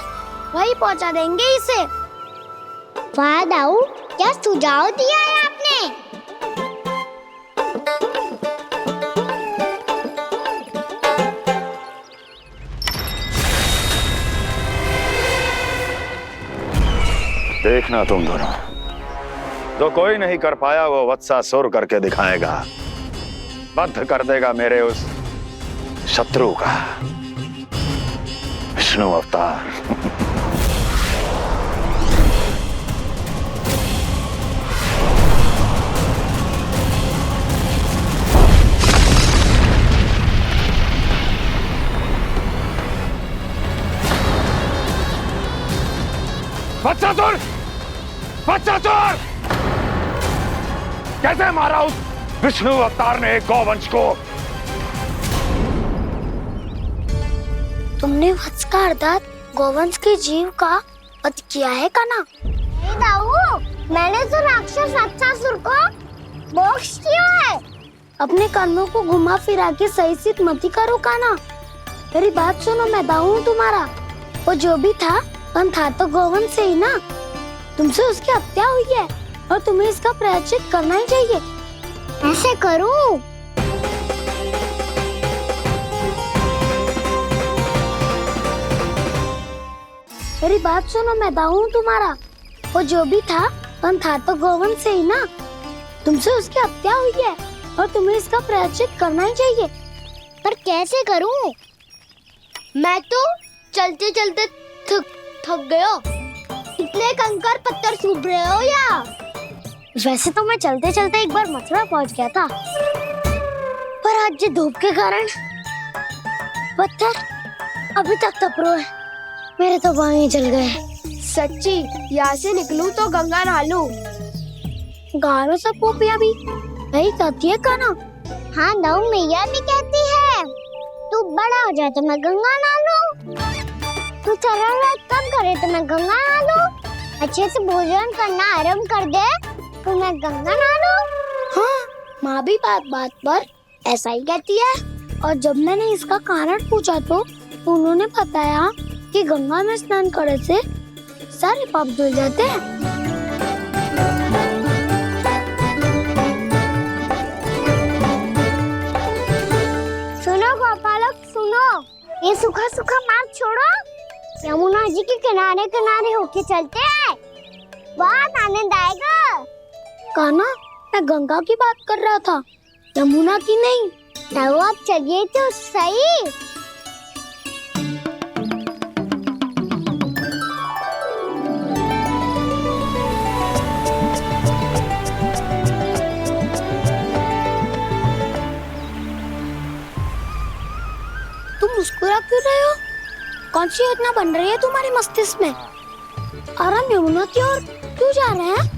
वही पहुँचा देंगे इसे। वाह दाऊ, क्या सुझाव दिया है आपने। देखना तुम दोनों, जो कोई नहीं कर पाया वो वत्सासुर करके दिखाएगा, बद्ध कर देगा मेरे उस शत्रु का विष्णु अवतार। वत्सासुर! वत्सासुर! कैसे मारा उस विष्णु अवतार ने गौवंश को? तुमने वत्स का अर्थात गौवंश के जीव का वध किया है कान्हा। दाऊ, मैंने तो राक्षस वत्सासुर को मोक्ष दिया है। अपने कर्मों को घुमा फिरा के सही सिद्ध मत करो कान्हा। मेरी बात सुनो, मैं दाऊ हूँ तुम्हारा। वो जो भी था पर था तो गौवंश से ही ना। तुमसे उसकी हत्या हुई है और तुम्हें इसका प्रायश्चित करना ही चाहिए। ऐसे करूं? मेरी बात सुनो, मैं दाऊ हूँ तुम्हारा। वो जो भी था तो गौवंश से ही ना। तुमसे उसकी हत्या हुई है और तुम्हें इसका प्रायश्चित करना ही चाहिए। पर कैसे करूं? मैं तो चलते चलते थक गया। इतने कंकर पत्थर सूख रहे हो या? वैसे तो मैं चलते चलते एक बार मथुरा पहुंच गया था, पर आज ये धूप के कारण पत्थर अभी तक तप रहे हैं। मेरे तो पाँव ही जल गए। सच्ची, यहाँ से निकलूं तो गंगा नहा लूं। गारों सब पोपिया भी यही कहती है कान्हा। हाँ दाऊ, मैया भी कहती है तू बड़ा हो जाए तो मैं गंगा नहा लूं, तू चरण व्रत कम करे तो मैं गंगा नहा लूं, अच्छे से भोजन करना आरंभ कर दे तो मैं गंगा नहा लूं। हाँ, माँ भी बात बात पर ऐसा ही कहती है। और जब मैंने इसका कारण पूछा तो उन्होंने बताया कि गंगा में स्नान करने से सारे पाप धुल जाते हैं। सुनो गोपालक, सुनो, ये सूखा सूखा मार्ग छोड़ो, यमुना जी के किनारे किनारे होके चलते हैं, बहुत आनंद आएगा। कान्हा, मैं गंगा की बात कर रहा था, यमुना की नहीं। तो आप चलिए तो सही। तुम मुस्कुरा क्यों रहे हो? कौन सी योजना बन रही है तुम्हारे मस्तिष्क में? और हम यमुना की ओर क्यों जा रहे हैं?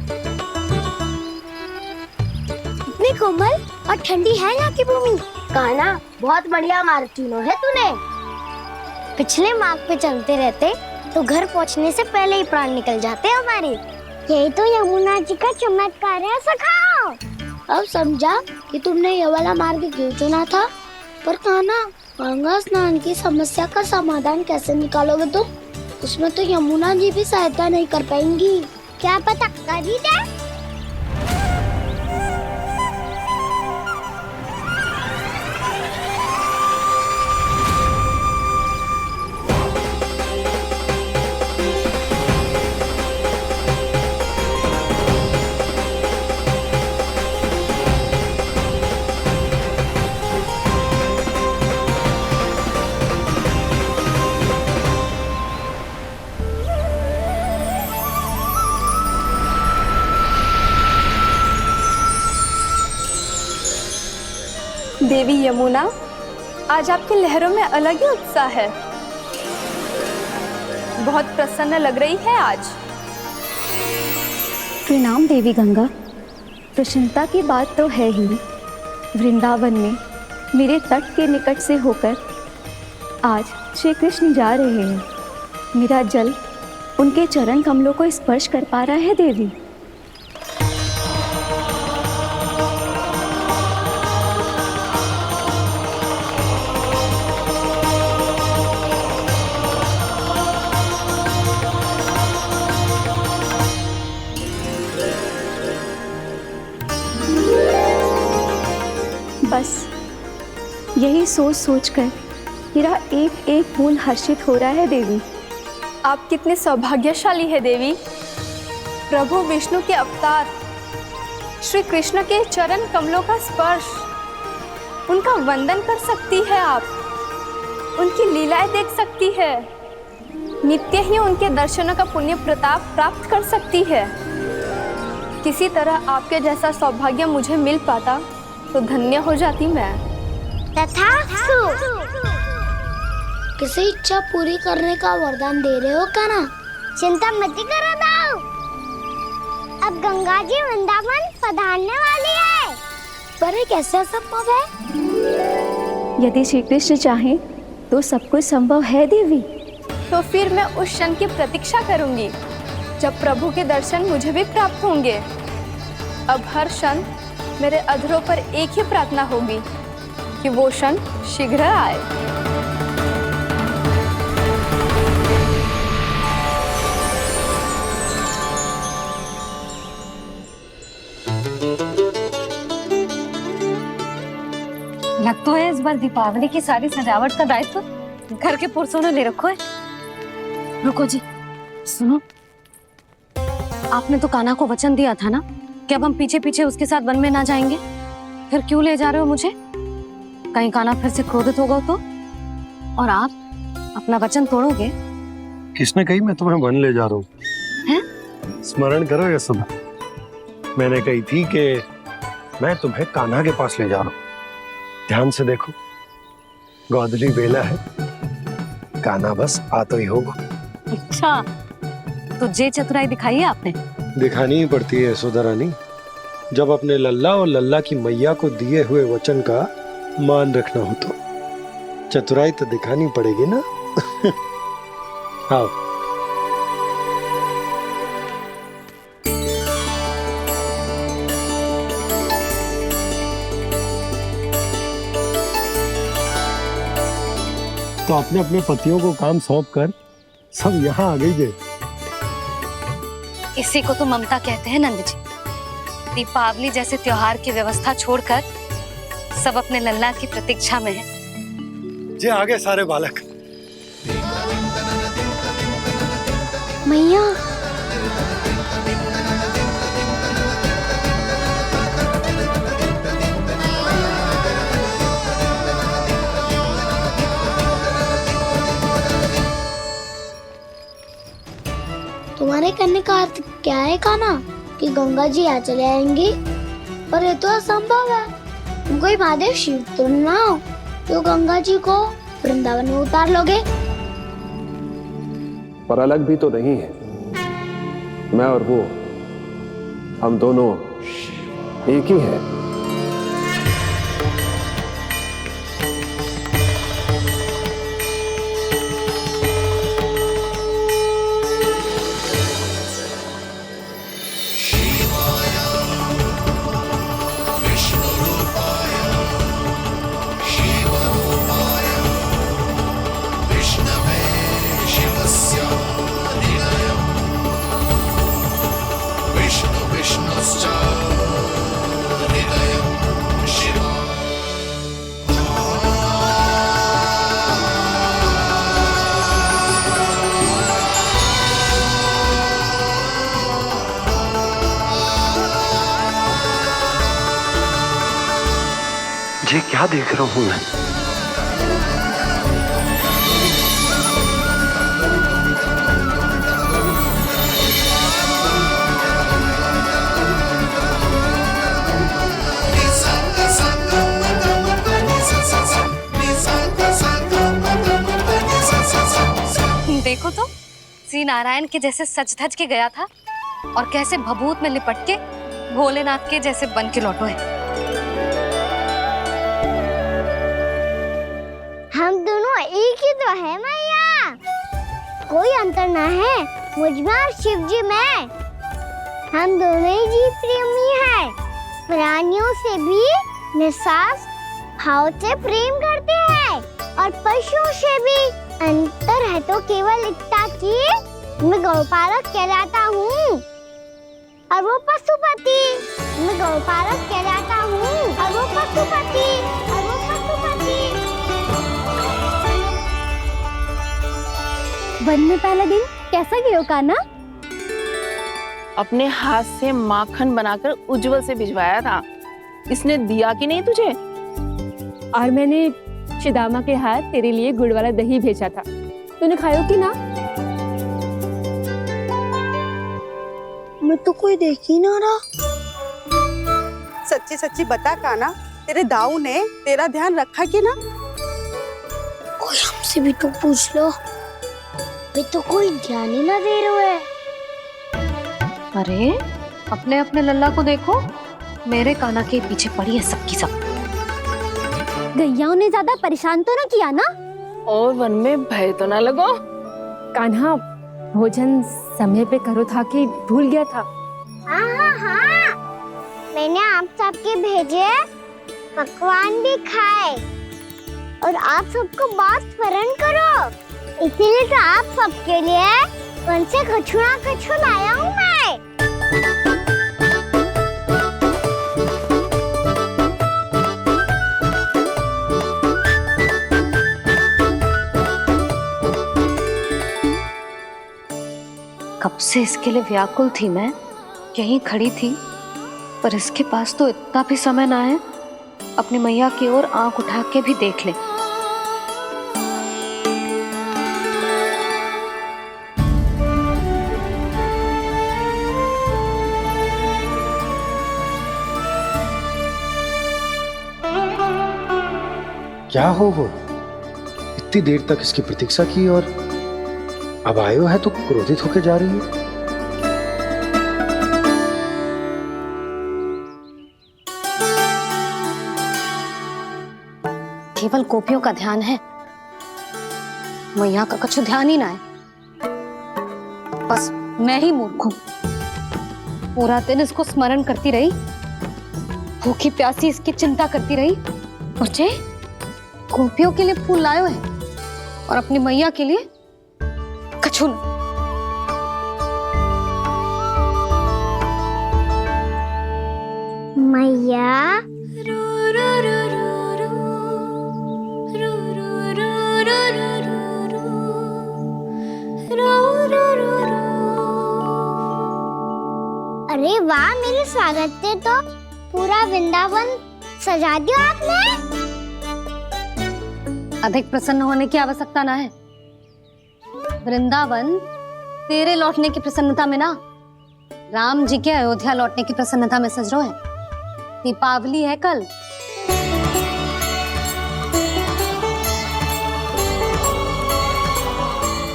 इतनी कोमल और ठंडी है यहाँ की भूमि। कान्हा, बहुत बढ़िया मार्ग चुना है तूने। पिछले मार्ग पे चलते रहते तो घर पहुँचने से पहले ही प्राण निकल जाते हमारे। यही तो यमुना जी का चमत्कार है सखाओ। अब समझा कि तुमने ये वाला मार्ग क्यों चुना था। पर कान्हा, गंगा स्नान की समस्या का समाधान कैसे निकालोगे तुम? उसमें तो यमुना जी भी सहायता नहीं कर पाएंगी। क्या पता कर ही दे। देवी यमुना, आज आपकी लहरों में अलग ही उत्साह है। बहुत प्रसन्न लग रही है आज। प्रणाम देवी गंगा। प्रसन्नता की बात तो है ही। वृंदावन में मेरे तट के निकट से होकर आज श्री कृष्ण जा रहे हैं। मेरा जल उनके चरण कमलों को स्पर्श कर पा रहा है देवी। बस यही सोच सोचकर मेरा एक एक मूल हर्षित हो रहा है देवी। आप कितने सौभाग्यशाली है देवी। प्रभु विष्णु के अवतार श्री कृष्ण के चरण कमलों का स्पर्श, उनका वंदन कर सकती है आप, उनकी लीलाएं देख सकती है, नित्य ही उनके दर्शनों का पुण्य प्रताप प्राप्त कर सकती है। किसी तरह आपके जैसा सौभाग्य मुझे मिल पाता तो धन्य हो जाती मैं। तथास्तु। किसी इच्छा पूरी करने का वरदान दे रहे हो क्या ना? चिंता मत करो दाऊ। अब गंगा जी वृंदावन पधारने वाली है। पर ये कैसे संभव है? यदि श्री कृष्ण चाहे तो सब कुछ संभव है देवी। तो फिर मैं उस क्षण की प्रतीक्षा करूंगी जब प्रभु के दर्शन मुझे भी प्राप्त होंगे। अब हर क्षण मेरे अधरों पर एक ही प्रार्थना होगी कि वो क्षण शीघ्र आए। लग तो है इस बार दीपावली की सारी सजावट का दायित्व घर के पुरुषों ने ले रखो है। रुको जी, सुनो, आपने तो कान्हा को वचन दिया था ना कि अब हम पीछे पीछे उसके साथ वन में ना जाएंगे। फिर क्यों ले जा रहे हो मुझे? कहीं कान्हा फिर से क्रोधित होगा तो? और आप अपना वचन तोड़ोगे? किसने कही मैं तुम्हें वन ले जा रहा हूँ? स्मरण करो यशोदा, मैंने कही थी कि मैं तुम्हें कान्हा के पास ले जा रहा हूँ। ध्यान से देखो, गोधली बेला है, कान्हा बस आ तो ही होगा। अच्छा, तो जे चतुराई दिखाई है आपने? दिखानी ही पड़ती है यशोदा रानी, जब अपने लल्ला और लल्ला की मैया को दिए हुए वचन का मान रखना हो तो चतुराई तो दिखानी पड़ेगी ना। आओ। तो अपने अपने पतियों को काम सौंप कर सब यहाँ आ गई है। इसी को तो ममता कहते हैं नंद जी। दीपावली जैसे त्योहार की व्यवस्था छोड़कर सब अपने लल्ला की प्रतीक्षा में हैं। जे आगे सारे बालक। मैया, तुम्हारे कहने का अर्थ क्या है कान्हा? कि गंगा जी यहाँ चले आएंगी? पर ये तो असंभव है। तुम कोई महादेव शिव तो ना हो तो गंगा जी को वृंदावन में उतार लोगे? पर अलग भी तो नहीं है। मैं और वो, हम दोनों एक ही हैं। ये क्या देख रहा हूं मैं? देखो तो श्री नारायण के जैसे सज धज के गया था और कैसे भभूत में लिपट के भोलेनाथ के जैसे बन के लौटो है। हम दोनों एक ही तो है मैया, कोई अंतर ना है मुझ में और शिव जी में। हम दोनों ही जीव प्रेमी है, प्राणियों से भी निस्वार्थ भाव से प्रेम करते हैं और पशुओं से भी। अंतर है तो केवल इतना कि मैं गौपालक कहलाता हूँ और वो पशुपति। मैं गौपालक कहलाता हूँ और वो पशुपति। वन में पहला दिन कैसा गया कान्हा? अपने हाथ से माखन बनाकर उज्जवल से भिजवाया था। इसने दिया कि नहीं तुझे? और मैंने शिदामा के हाथ तेरे लिए गुड़ वाला दही भेजा था, तूने खाया कि ना? मैं तो कोई देख ही ना रहा। सच्ची सच्ची बता कान्हा, तेरे दाऊ ने तेरा ध्यान रखा कि ना? कोई हमसे भी तो पूछ लो, वे तो कोई ध्यान ही ना दे रहे हैं। अरे अपने अपने लल्ला को देखो, मेरे कान्हा के पीछे पड़ी है सबकी सब। गैयाओं ने ज्यादा परेशान तो ना किया ना? और वन में भय तो ना लगो? कान्हा भोजन समय पे करो था कि भूल गया था? हाँ, मैंने आप सबके भेजे पकवान भी खाए और आप सबको बात स्मरण करो, इसीलिए तो आप सबके लिए वन से कछुआ लाया हूँ मैं। कब से इसके लिए व्याकुल थी मैं, यहीं खड़ी थी, पर इसके पास तो इतना भी समय ना है अपनी मैया की ओर आंख उठा के भी देख ले। क्या हो इतनी देर तक इसकी प्रतीक्षा की और अब आयो है तो क्रोधित होकर जा रही है। केवल गोपियों का ध्यान है, मैया का कुछ ध्यान ही ना है। बस मैं ही मूर्ख हूं, पूरा दिन इसको स्मरण करती रही, भूखी प्यासी इसकी चिंता करती रही, और जे गोपियों के लिए फूल लायो है और अपनी मैया के लिए कछु न। मैया अरे वाह, मेरे स्वागत से तो पूरा वृंदावन सजा दिया आपने। अधिक प्रसन्न होने की आवश्यकता ना है। वृंदावन तेरे लौटने की प्रसन्नता में ना, राम जी के अयोध्या लौटने की प्रसन्नता में सज रहा है। दीपावली है कल।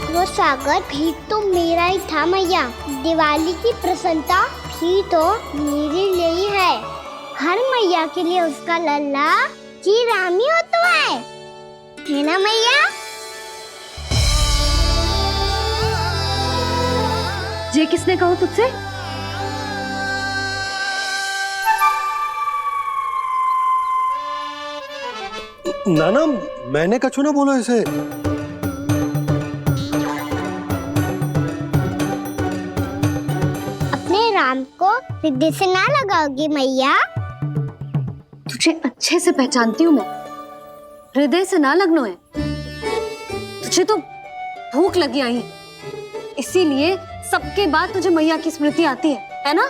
वो स्वागत भी तो मेरा ही था मैया। दिवाली की प्रसन्नता भी तो मेरे लिए ही है। हर मैया के लिए उसका लल्ला जी राम ही होता है ना मैया? जे किसने कहा तुझसे? नाना, मैंने कछु ना बोलो इसे। अपने राम को हृदय से ना लगाओगी मैया? तुझे अच्छे से पहचानती हूँ मैं, हृदय से ना लगनो है। तुझे तो भूख लगी आई, इसीलिए सबके बाद तुझे मैया की स्मृति आती है ना?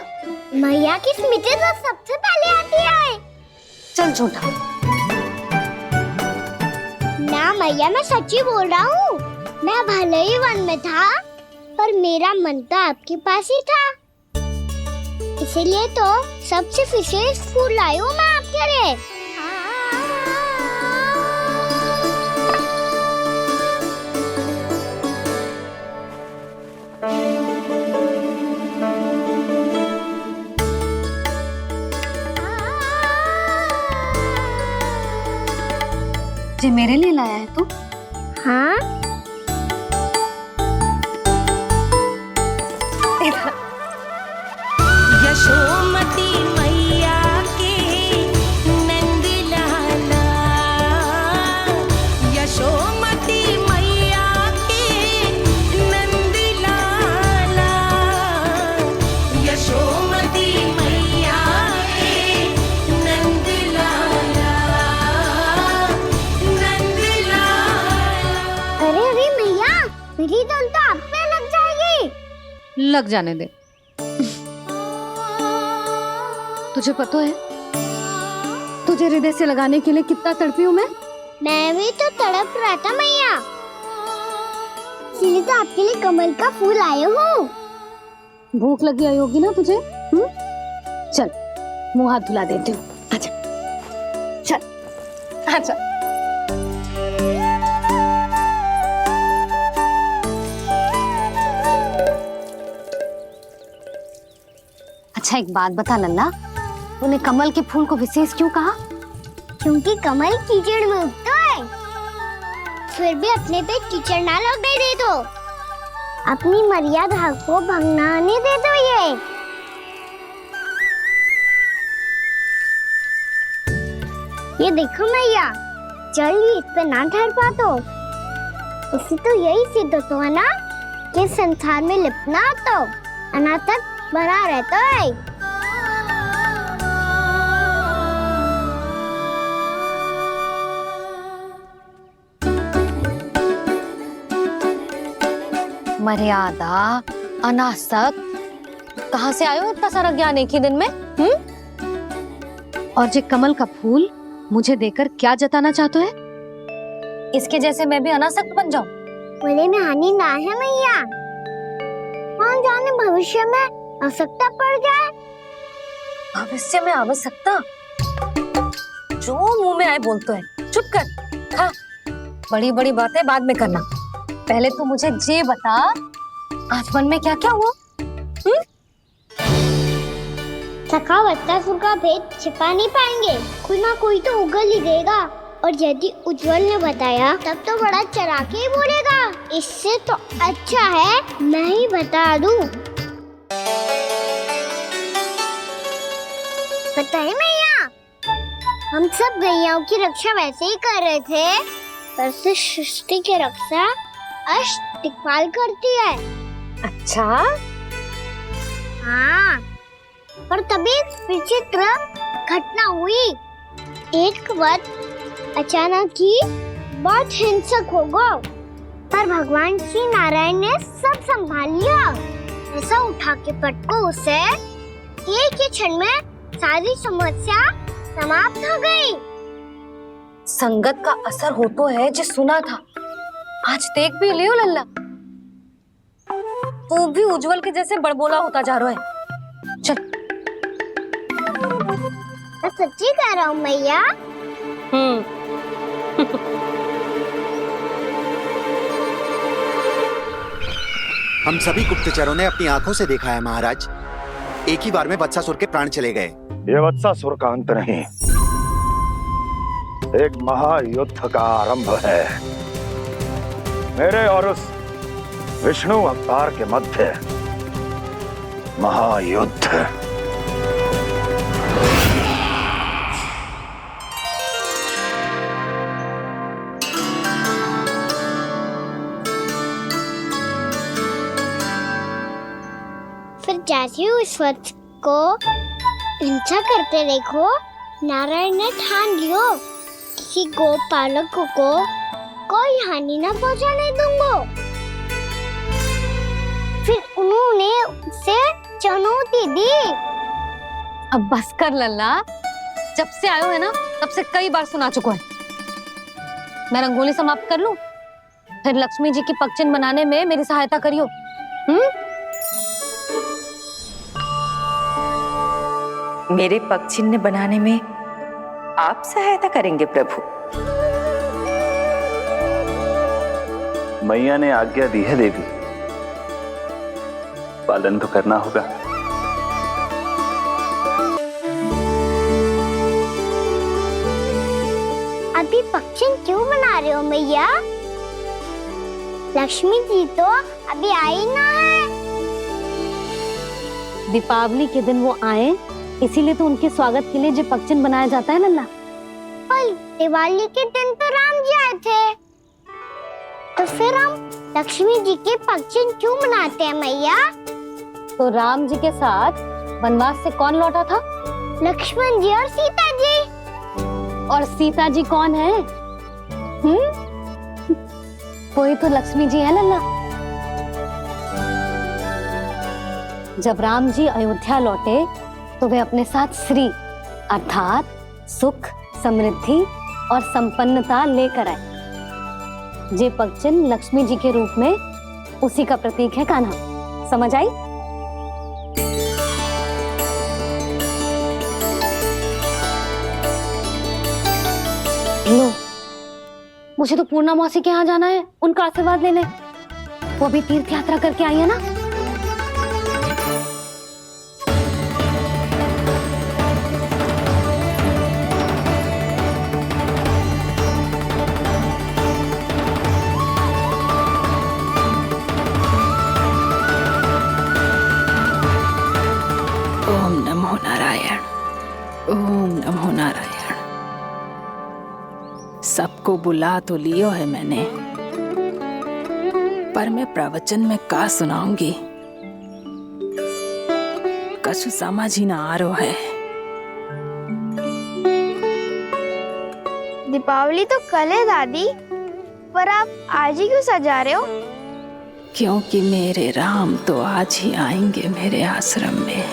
मैया की स्मृति तो सबसे पहले आती है। चल झूठा। ना मैया, मैं सच्ची बोल रहा हूँ। मैं भले ही वन में था, पर मेरा मन तो आपके पास ही था। इसीलिए तो सबसे विशेष फूल लाई हूँ मैं आपके लिए। मेरे लिए लाया है तू? हाँ। यशोमती मैया के नंद लाला, यशोमती मैया के नंद लाला, यशोमती मैया के नंद लाला, नंद लाला। अरे अरे मैया, मेरी धुन तो आप पे लग जाएगी। लग जाने दे। तुझे पता है तुझे हृदय से लगाने के लिए कितना तड़पी हूँ मैं भी तो तड़प रहा था मैया, इसलिए तो आपके लिए कमल का फूल आए हूँ। भूख लगी आई होगी ना तुझे? चल मुंह हाथ धुला देती हूँ। आजा चल आजा। अच्छा एक बात बता लल्ला, तूने कमल के फूल को विशेष क्यों कहा? क्योंकि कमल कीचड़ में उगता है, फिर भी अपने पे कीचड़ ना लगने दे दो, अपनी मर्यादा को भंगने दे दो। ये देखो मैया, जल भी इस पे ना ठहर पा तो उससे तो यही सिद्ध होता है ना कि संसार में लिपना तो अनाथ तक बना रहता है। मर्यादा, अनासक, कहाँ से आयो इतना सारा ज्ञान एक ही दिन में? और जे कमल का फूल मुझे देकर क्या जताना चाहते है? इसके जैसे मैं भी अनासक्त बन जाऊं? बोले में हानि ना है मैया, कौन जाने भविष्य में आवश्यकता पड़ जाए। भविष्य में आवश्यकता? जो मुंह में आए बोलते हैं, चुप कर। हाँ, बड़ी बड़ी बातें बाद में करना, पहले तू मुझे ये बता आज मन में क्या क्या हुआ? सखावत्तासुर का भेद छिपा नहीं पाएंगे, कोई ना कोई तो उगल ही देगा, और यदि उज्जवल ने बताया तब तो बड़ा चढ़ा के ही बोलेगा। इससे तो अच्छा है मैं ही बता दूं। पता है मैया, हम सब गैयाओं की रक्षा वैसे ही कर रहे थे, पर से सृष्टि की रक्षा अष्ट दिक्पाल करती है। अच्छा? हाँ, पर तभी विचित्र घटना हुई। एक वक्त अचानक ही बहुत हिंसक हो गया, पर भगवान श्री नारायण ने सब संभाल लिया। ऐसा उठा के पटको उसे, एक ही क्षण में सारी समस्या समाप्त हो गई। संगत का असर हो तो है, जो सुना था आज देख भी लियो लल्ला, तू भी उज्जवल के जैसे बड़बोला होता जा रहा है। चल। मैं सच्ची कह रहा हूँ मैया। हम सभी गुप्तचरों ने अपनी आंखों से देखा है महाराज, एक ही बार में वत्सासुर के प्राण चले गए। ये वत्सासुर का अंत नहीं, एक महायुद्ध का आरंभ है। मेरे और उस विष्णु अवतार के मध्य महायुद्ध। फिर जैसे ही उस वक्त को हिंसा करते देखो, नारायण ने ठान लियो किसी गोपालक को कोई हानि न पहुंचाने दूंगा। फिर उन्होंने उसे चुनौती दी। अब बस कर लल्ला, जब से आयो है ना तब से कई बार सुना चुका है। मैं रंगोली समाप्त कर लूं, फिर लक्ष्मी जी की पगचिन बनाने में मेरी सहायता करियो। मेरे पग चिन्ह बनाने में आप सहायता करेंगे प्रभु? मैया ने आज्ञा दी है देवी, पालन तो करना होगा। अभी पक्षी क्यों बना रहे हो मैया? लक्ष्मी जी तो अभी आई ना है। दीपावली के दिन वो आए, इसीलिए तो उनके स्वागत के लिए जो पक्षन बनाया जाता है लल्ला। पर दिवाली के दिन तो राम जी आए थे, तो फिर हम लक्ष्मी जी के पक्षन क्यों मनाते हैं मैया? तो राम जी के साथ वनवास से कौन लौटा था? लक्ष्मण जी और सीता जी। और सीता जी कौन है? वही तो लक्ष्मी जी है लल्ला। जब राम जी अयोध्या लौटे तो वे अपने साथ श्री अर्थात सुख, समृद्धि और संपन्नता लेकर आए। जे पक्षिन लक्ष्मी जी के रूप में उसी का प्रतीक है कान्हा। समझ आई? लो, मुझे तो पूर्णा मौसी के यहाँ जाना है, उनका आशीर्वाद लेने। वो भी तीर्थ यात्रा करके आई है ना। ओम नमो नारायण, ओम नमो नारायण। सबको बुला तो लियो है मैंने, पर मैं प्रवचन में का सुनाऊंगी, कछु समझ ही ना आ रहा है। दीपावली तो कल है दादी, पर आप आज ही क्यों सजा रहे हो? क्योंकि मेरे राम तो आज ही आएंगे मेरे आश्रम में।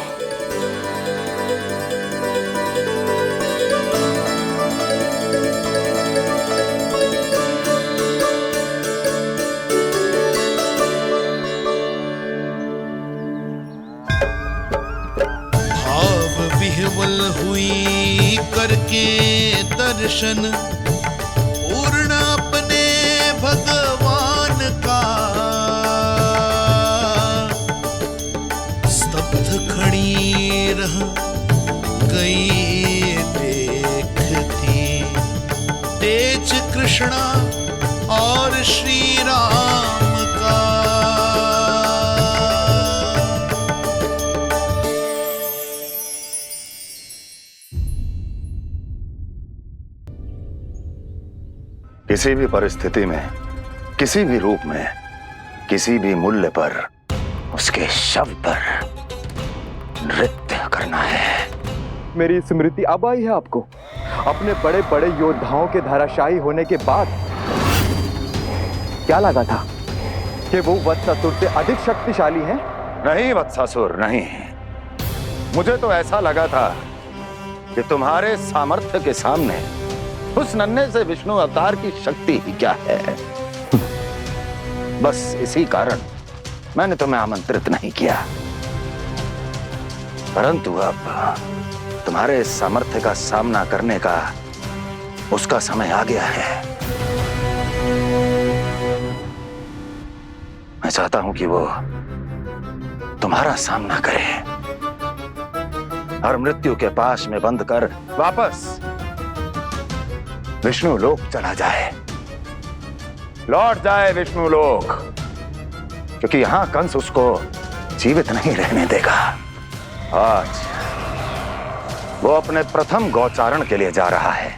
विह्वल हुई करके दर्शन, पूर्ण अपने भगवान का, स्तब्ध खड़ी रह गई देखती तेज कृष्णा और श्री राम का। किसी भी परिस्थिति में, किसी भी रूप में, किसी भी मूल्य पर उसके शव पर नृत्य करना है। मेरी स्मृति अब आई है आपको? अपने बड़े बड़े योद्धाओं के धराशायी होने के बाद क्या लगा था कि वो वत्सासुर से अधिक शक्तिशाली हैं? नहीं वत्सासुर, नहीं। मुझे तो ऐसा लगा था कि तुम्हारे सामर्थ्य के सामने उस नन्हे से विष्णु अवतार की शक्ति ही क्या है। बस इसी कारण मैंने तुम्हें आमंत्रित नहीं किया। परंतु अब तुम्हारे सामर्थ्य का सामना करने का उसका समय आ गया है। मैं चाहता हूं कि वो तुम्हारा सामना करे और मृत्यु के पाश में बंद कर वापस विष्णु लोक चला जाए, लौट जाए विष्णु लोक, क्योंकि यहां कंस उसको जीवित नहीं रहने देगा। आज वो अपने प्रथम गौचारण के लिए जा रहा है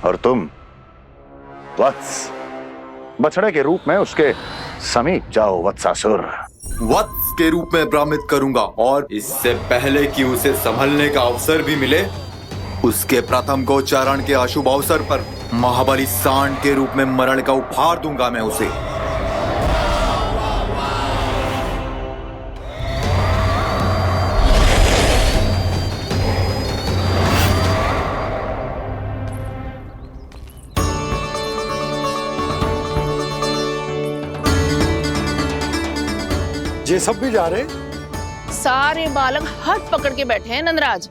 और तुम वत्स, बछड़े के रूप में उसके समीप जाओ वत्सासुर। वत्स के रूप में भ्रमित करूंगा और इससे पहले कि उसे संभलने का अवसर भी मिले, उसके प्रथम गोचारण के अशुभ अवसर पर महाबली सांड के रूप में मरण का उपहार दूंगा मैं उसे। ये सब भी जा रहे? सारे बालक हाथ पकड़ के बैठे हैं नंदराज।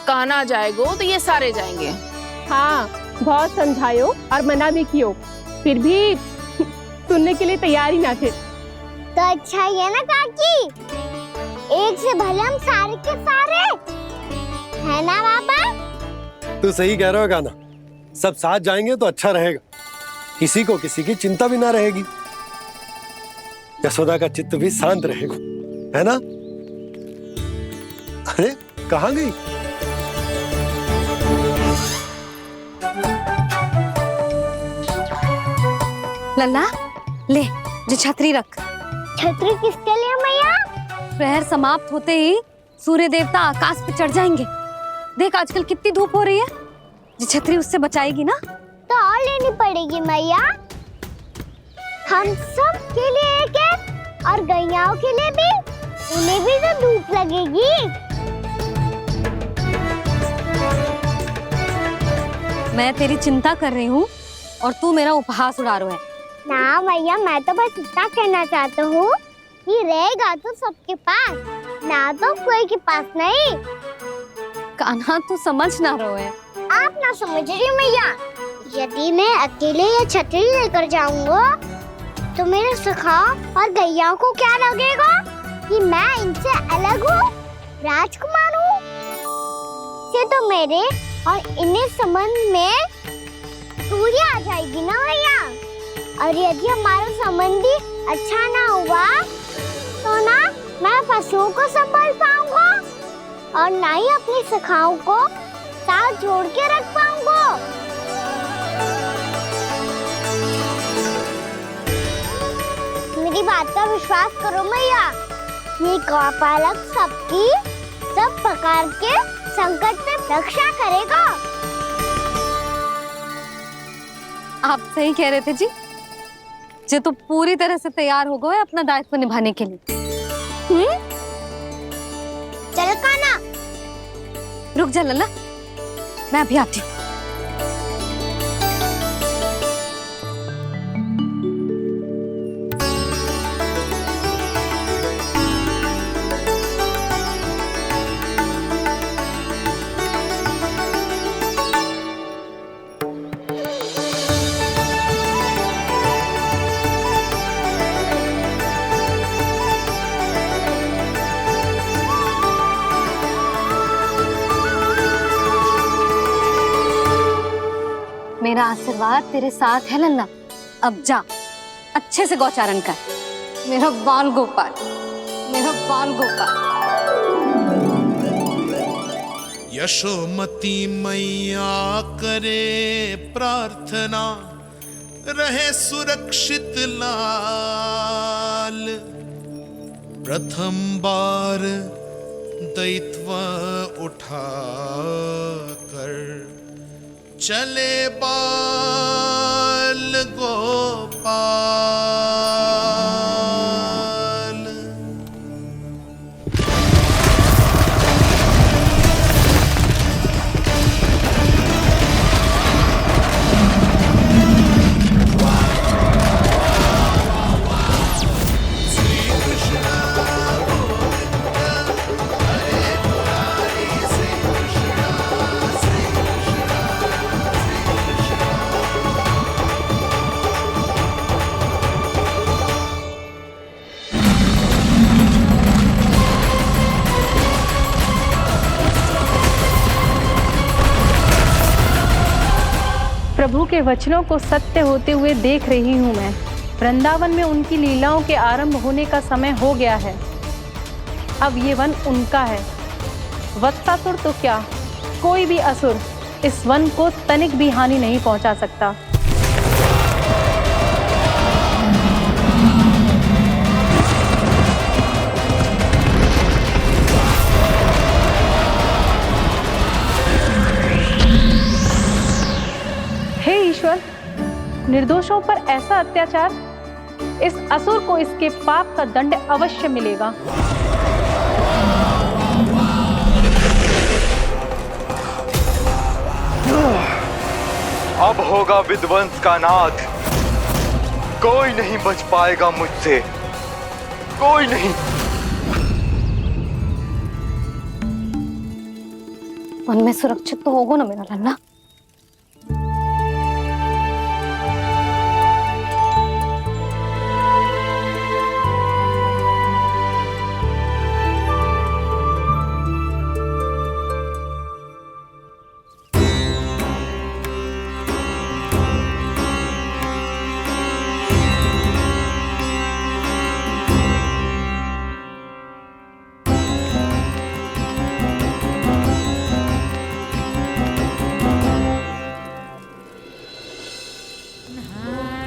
कान्हा जाएगो तो ये सारे जाएंगे। हाँ, बहुत समझायो और मना भी कियो, फिर भी सुनने के लिए तैयार ही ना थे। तो अच्छा ही है ना काकी, एक से भले हम सारे के सारे, है ना बाबा? तू सही कह रहा हो गाना, सब साथ जाएंगे तो अच्छा रहेगा, किसी को किसी की चिंता भी ना रहेगी, यशोदा का चित्त भी शांत रहेगा, है ना? अरे कहाँ गई? लल्ला ले, जो छतरी रख। छतरी किसके लिए मैया? प्रहर समाप्त होते ही सूर्य देवता आकाश पे चढ़ जाएंगे। देख आजकल कितनी धूप हो रही है, जो छतरी उससे बचाएगी ना। तो और लेनी पड़ेगी मैया, हम सब के लिए एक एक, और गैयाओं के लिए भी, उन्हें भी तो धूप लगेगी। मैं तेरी चिंता कर रही हूँ और तू मेरा उपहास उड़ा रहा है। ना भैया, मैं तो बस इतना कहना चाहता हूँ कि रहेगा तो सबके पास, ना तो कोई के पास नहीं। कान्हा तू समझ ना रहो है। आप ना समझ रही मैया, यदि मैं अकेले ये छतरी लेकर जाऊंगा तो मेरे सखा और गैयाओं को क्या लगेगा कि मैं इनसे अलग हूँ, राजकुमार हूँ। ये तो मेरे और इन्हें संबंध में दूरी आ जाएगी ना भैया। और यदि हमारा संबंध ही अच्छा ना हुआ तो ना मैं पशुओं को संभाल पाऊंगा और ना ही अपनी सखाओं को साथ जोड़ के रख पाऊंगा। मेरी बात का विश्वास करो मैया, ये गौपालक सबकी सब प्रकार के संकट से रक्षा करेगा। आप सही कह रहे थे जी, जो तो पूरी तरह से तैयार हो गए अपना दायित्व निभाने के लिए। चल कान्हा, रुक जा लल्ला, मैं अभी आती हूँ। मेरा आशीर्वाद तेरे साथ है लल्ला। अब जा, अच्छे से गौचारण कर। मेरा बाल गोपाल, मेरा बाल गोपाल। यशोमती मैया करे प्रार्थना, रहे सुरक्षित लाल। प्रथम बार दैत्व उठा कर चले बाल गोपाल। प्रभु के वचनों को सत्य होते हुए देख रही हूँ मैं। वृंदावन में उनकी लीलाओं के आरंभ होने का समय हो गया है। अब ये वन उनका है। वत्सासुर तो क्या, कोई भी असुर इस वन को तनिक भी हानि नहीं पहुंचा सकता। हे ईश्वर, निर्दोषों पर ऐसा अत्याचार, इस असुर को इसके पाप का दंड अवश्य मिलेगा। अब होगा विध्वंस का नाद, कोई नहीं बच पाएगा मुझसे, कोई नहीं। मन में सुरक्षित तो होगा ना मेरा लल्ला।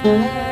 है